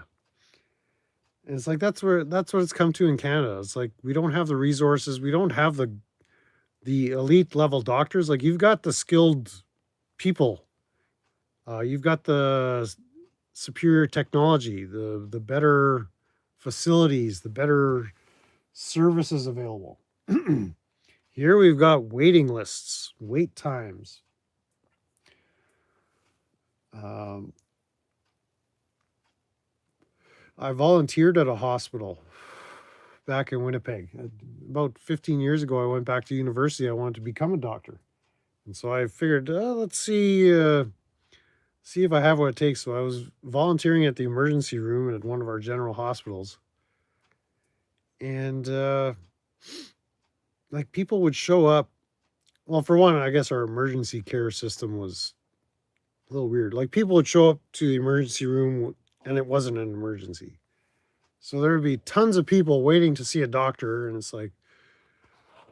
And it's like that's what it's come to in Canada. It's like we don't have the resources, we don't have the elite level doctors. Like you've got the skilled people, you've got the superior technology, the better facilities, the better services available. Here we've got waiting lists, wait times. I volunteered at a hospital back in Winnipeg. About 15 years ago, I went back to university. I wanted to become a doctor. And so I figured, let's see if I have what it takes. So I was volunteering at the emergency room at one of our general hospitals. And like people would show up. Well, for one, I guess our emergency care system was a little weird. Like people would show up to the emergency room and it wasn't an emergency. So there would be tons of people waiting to see a doctor. And it's like,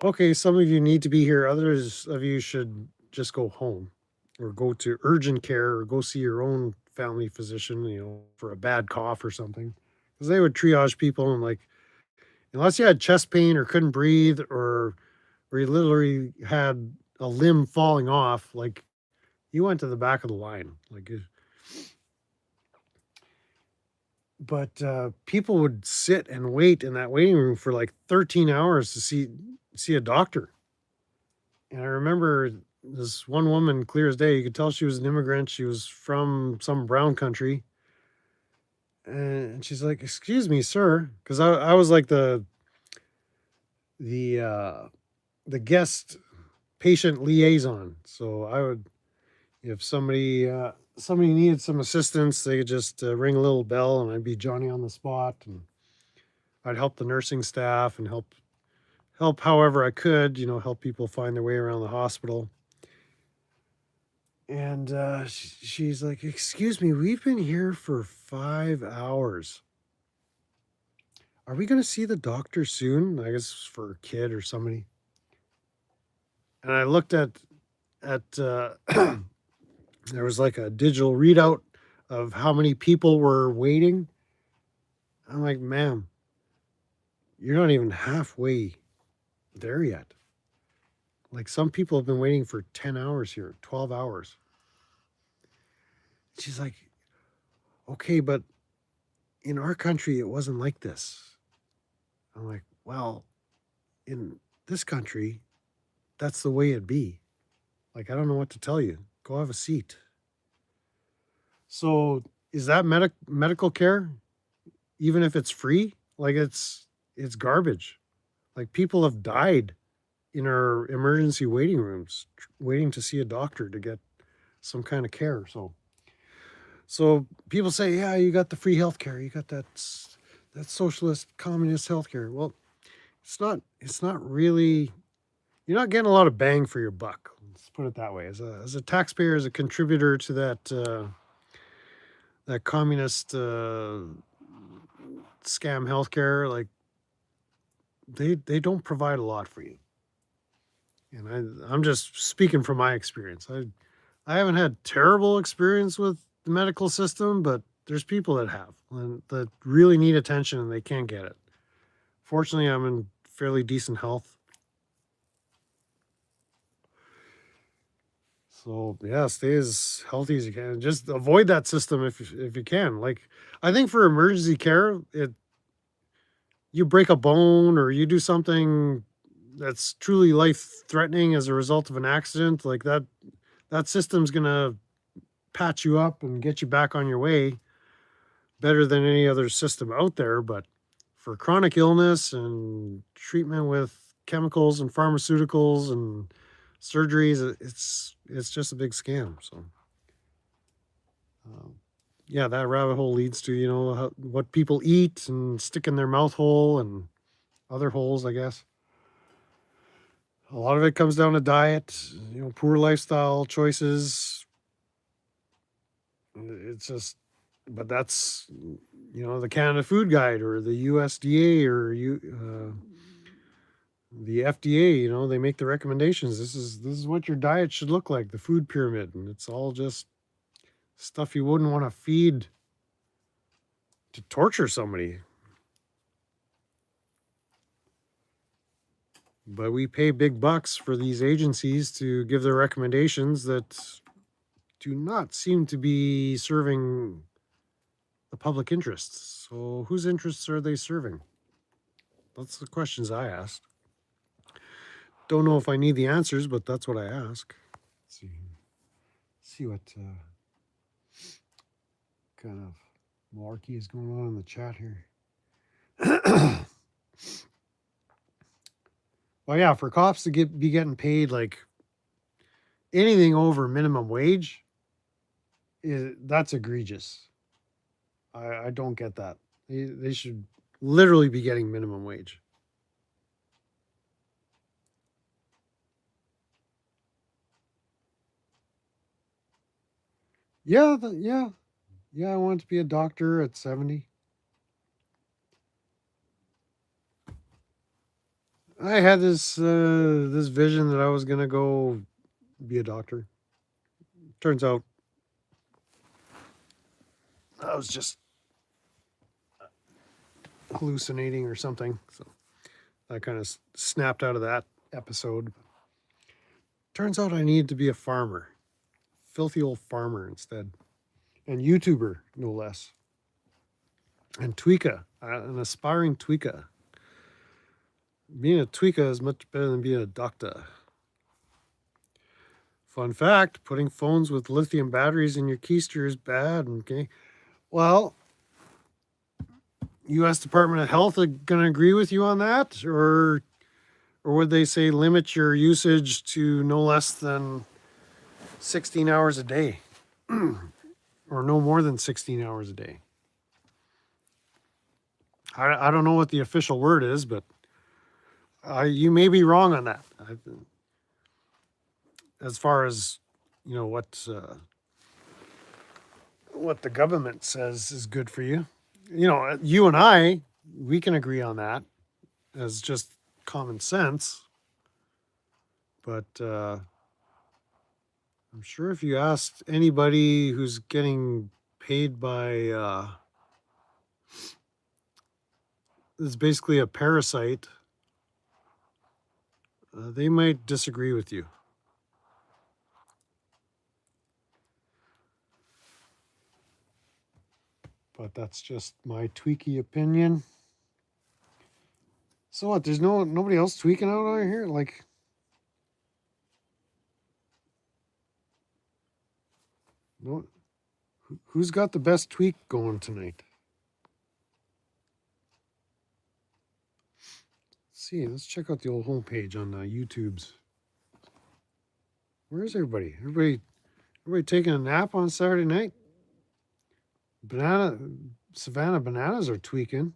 okay, some of you need to be here. Others of you should just go home or go to urgent care or go see your own family physician, for a bad cough or something. Because they would triage people and like, unless you had chest pain or couldn't breathe or you literally had a limb falling off, like you went to the back of the line. But people would sit and wait in that waiting room for like 13 hours to see a doctor. And I remember this one woman, clear as day, you could tell she was an immigrant. She was from some brown country. And she's like, "Excuse me, sir," because I was like the guest patient liaison. So I would, if somebody needed some assistance, they could just ring a little bell, and I'd be Johnny on the spot, and I'd help the nursing staff and help however I could, help people find their way around the hospital. And she's like, "Excuse me, we've been here for 5 hours. Are we going to see the doctor soon?" I guess for a kid or somebody. And I looked at there was like a digital readout of how many people were waiting. I'm like, "Ma'am, you're not even halfway there yet. Like some people have been waiting for 10 hours here, 12 hours. She's like, "Okay, but in our country, it wasn't like this." I'm like, "Well, in this country, that's the way it be. Like, I don't know what to tell you. Go have a seat." So is that medical care? Even if it's free? Like it's garbage. Like people have died in our emergency waiting rooms, waiting to see a doctor to get some kind of care. So people say, "Yeah, you got the free healthcare. You got that socialist communist healthcare." Well, it's not really, you're not getting a lot of bang for your buck. Let's put it that way. As a taxpayer, as a contributor to that communist scam healthcare, like they don't provide a lot for you. And I'm just speaking from my experience. I haven't had terrible experience with the medical system, but there's people that have and that really need attention and they can't get it. Fortunately, I'm in fairly decent health. So yeah, stay as healthy as you can. Just avoid that system if you can. Like I think for emergency care, you break a bone or you do something that's truly life threatening as a result of an accident, like that system's gonna patch you up and get you back on your way better than any other system out there. But for chronic illness and treatment with chemicals and pharmaceuticals and surgeries, it's just a big scam. So yeah, that rabbit hole leads to what people eat and stick in their mouth hole and other holes, I guess. A lot of it comes down to diet, poor lifestyle choices. It's just, but that's the Canada Food Guide or the USDA or the FDA. They make the recommendations. This is what your diet should look like, the food pyramid, and it's all just stuff you wouldn't want to feed to torture somebody. But we pay big bucks for these agencies to give their recommendations that do not seem to be serving the public interests. So whose interests are they serving? That's the questions I asked. Don't know if I need the answers, but that's what I ask. Let's see what kind of malarkey is going on in the chat here. Well, yeah, for cops to be getting paid like anything over minimum wage, that's egregious. I don't get that. They should literally be getting minimum wage. Yeah, I wanted to be a doctor at 70. I had this vision that I was gonna go be a doctor. Turns out I was just hallucinating or something. So I kind of snapped out of that episode. Turns out I needed to be a farmer, filthy old farmer instead, and YouTuber no less, and tweaka, an aspiring tweaka. Being a tweaka is much better than being a doctor. Fun fact, putting phones with lithium batteries in your keister is bad. Okay. Well, U.S. Department of Health are going to agree with you on that? Or would they say limit your usage to no less than 16 hours a day? Or no more than 16 hours a day? I don't know what the official word is, but you may be wrong on that. As far as what the government says is good for you. You and I, we can agree on that as just common sense. But I'm sure if you asked anybody who's getting paid by it's basically a parasite, they might disagree with you. But that's just my tweaky opinion. So what? There's nobody else tweaking out on here? Like, no, who's got the best tweak going tonight? Let's see. Let's check out the old homepage on YouTube's. Where is everybody? Everybody taking a nap on Saturday night? Savannah Bananas are tweaking.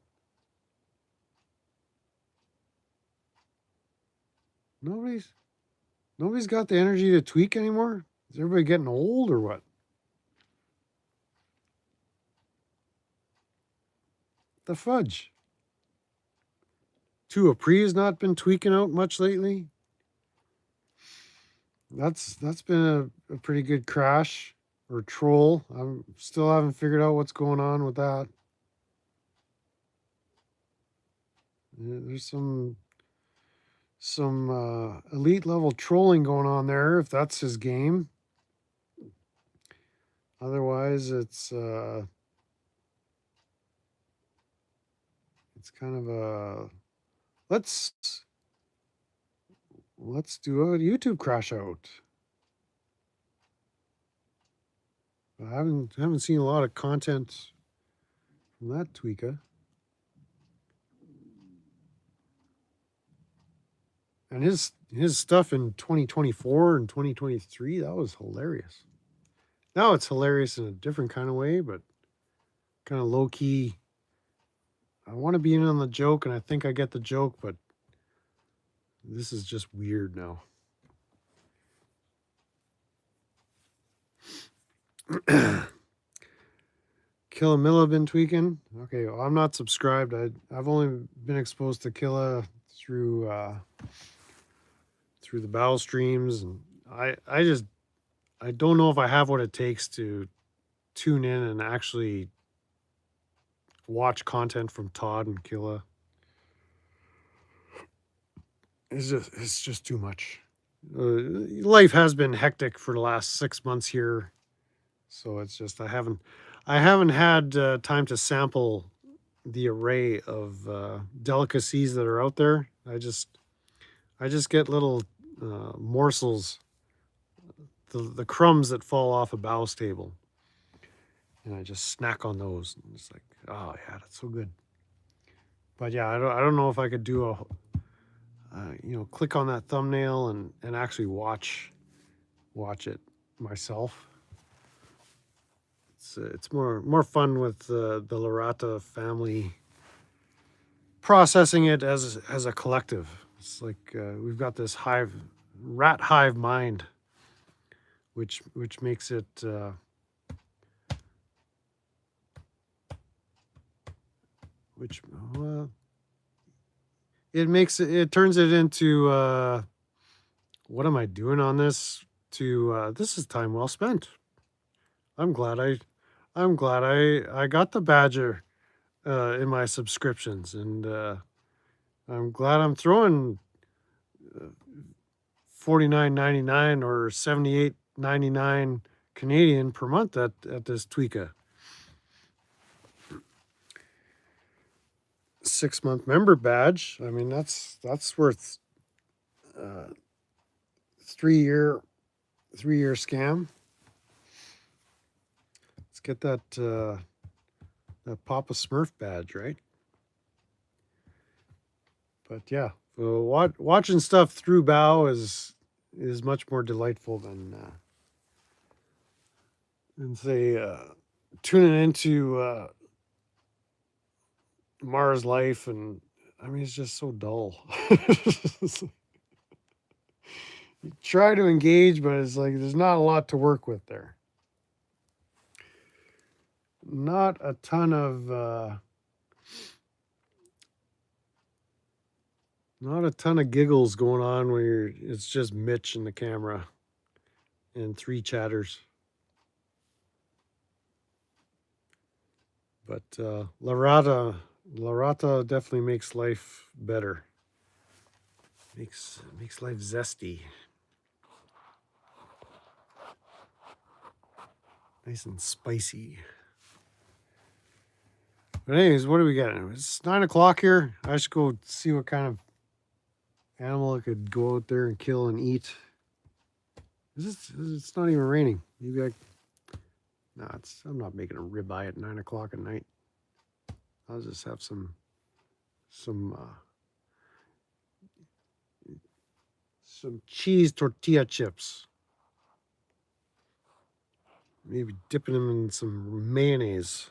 Nobody's got the energy to tweak anymore? Is everybody getting old or what? The fudge. Tua Pre has not been tweaking out much lately. That's been a pretty good crash or troll. I still haven't figured out what's going on with that. There's some elite level trolling going on there, if that's his game. Otherwise, it's kind of a let's do a YouTube crash out. I haven't seen a lot of content from that tweaker. And his stuff in 2024 and 2023, that was hilarious. Now it's hilarious in a different kind of way, but kind of low key. I want to be in on the joke, and I think I get the joke, but this is just weird now. Killamilla been tweaking? Okay, well, I'm not subscribed. I've only been exposed to Killa through through the battle streams, and I don't know if I have what it takes to tune in and actually watch content from Todd and Killa. It's just too much. Life has been hectic for the last 6 months here, so it's just I haven't had time to sample the array of delicacies that are out there. I just get little morsels, the crumbs that fall off a bow's table, and I just snack on those. And it's like, oh yeah, that's so good. But yeah, I don't know if I could do a click on that thumbnail and actually watch it myself. It's more fun with the Larata family processing it as a collective. It's like we've got this rat hive mind, which makes it it turns it into what am I doing on this? This is time well spent. I'm glad I got the badger in my subscriptions, and I'm glad I'm throwing $49.99 or $78.99 Canadian per month at this Tweaka. 6-month member badge. I mean, that's worth 3-year scam. Let's get that Papa Smurf badge, right? But yeah, watching stuff through Bow is much more delightful than say tuning into Mars Life, and I mean it's just so dull. You try to engage, but it's like there's not a lot to work with there. Not a ton of giggles going on where it's just Mitch in the camera and 3 chatters. But Larata definitely makes life better. Makes life zesty. Nice and spicy. But anyways, what do we got? It's 9 o'clock here. I should go see what kind of animal I could go out there and kill and eat. It's not even raining. Maybe I'm not making a ribeye at 9 o'clock at night. I'll just have some cheese tortilla chips. Maybe dipping them in some mayonnaise.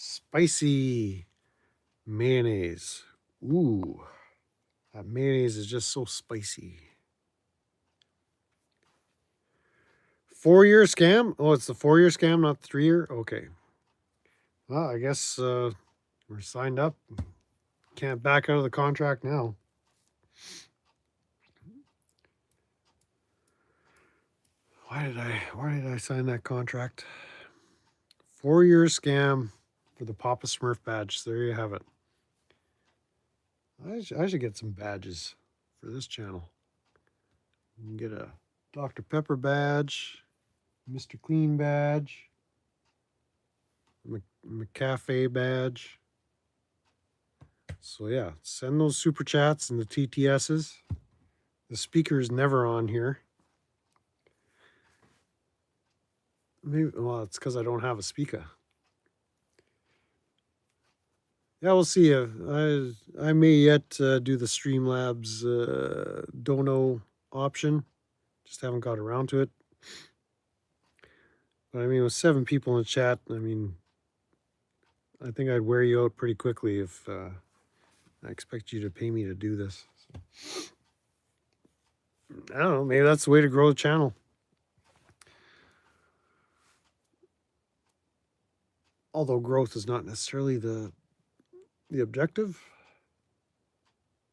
Spicy mayonnaise. Ooh, that mayonnaise is just so spicy. 4-year scam? Oh, it's the 4-year scam, not the 3-year? Okay. Well, I guess we're signed up. Can't back out of the contract now. Why did I sign that contract? 4-year scam for the Papa Smurf badge. There you have it. I should get some badges for this channel. You can get a Dr. Pepper badge, Mr. Clean badge, McCafe badge. So yeah, send those super chats and the TTSs. The speaker is never on here. Maybe, well, it's because I don't have a speaker. Yeah, we'll see. I may yet do the Streamlabs dono option. Just haven't got around to it. But I mean, with 7 people in the chat, I mean, I think I'd wear you out pretty quickly if I expect you to pay me to do this. So, I don't know. Maybe that's the way to grow the channel. although growth is not necessarily the objective.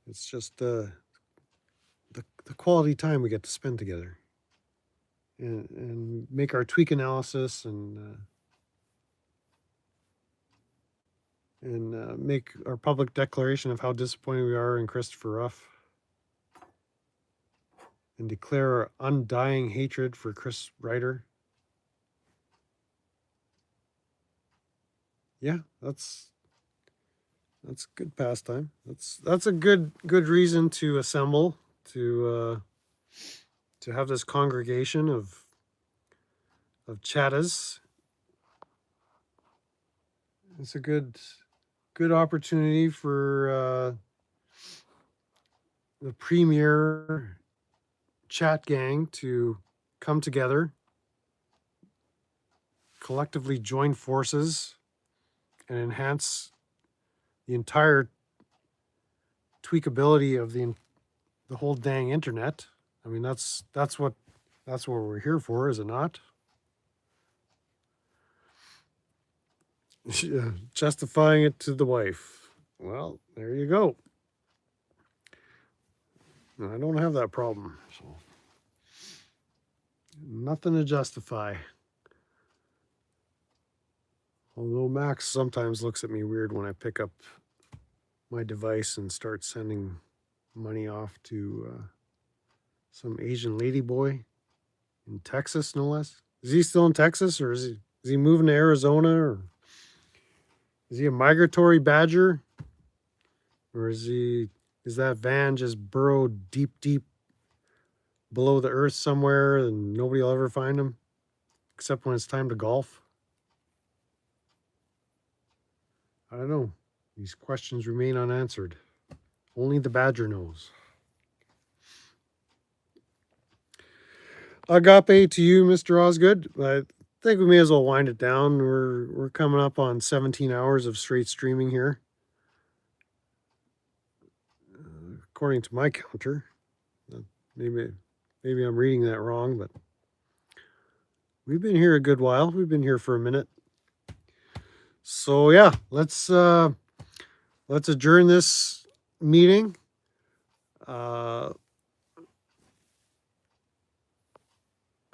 It's just the quality time we get to spend together, and make our tweak analysis, and make our public declaration of how disappointed we are in Christopher Ruff, and declare our undying hatred for Chris Ryder. Yeah, that's good pastime. That's a good reason to assemble, to have this congregation of chattas. It's a good opportunity for the premier chat gang to come together, collectively join forces, and enhance the entire tweakability of the whole dang internet. I mean, that's what we're here for, is it not? Justifying it to the wife. Well, there you go. I don't have that problem, so nothing to justify. Although Max sometimes looks at me weird when I pick up my device and start sending money off to some Asian ladyboy in Texas, no less. Is he still in Texas, or is he moving to Arizona, or is he a migratory badger, or is that van just burrowed deep below the earth somewhere and nobody will ever find him except when it's time to golf? I don't know. These questions remain unanswered. Only the badger knows. Agape to you, Mr. Osgood. I think we may as well wind it down. We're coming up on 17 hours of straight streaming here, according to my counter. Maybe I'm reading that wrong, but we've been here a good while. We've been here for a minute. So yeah, let's adjourn this meeting.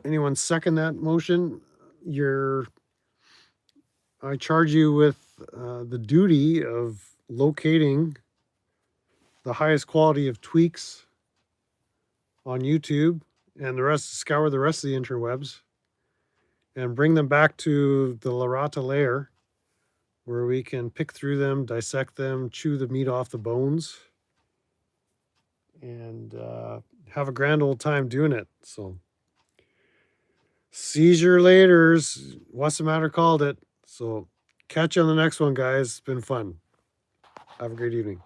Anyone second that motion? I charge you with the duty of locating the highest quality of tweaks on YouTube, and scour the rest of the interwebs, and bring them back to the Larata layer, where we can pick through them, dissect them, chew the meat off the bones, and have a grand old time doing it. So, seizure laters. What's the matter? Called it. So, catch you on the next one, guys. It's been fun. Have a great evening.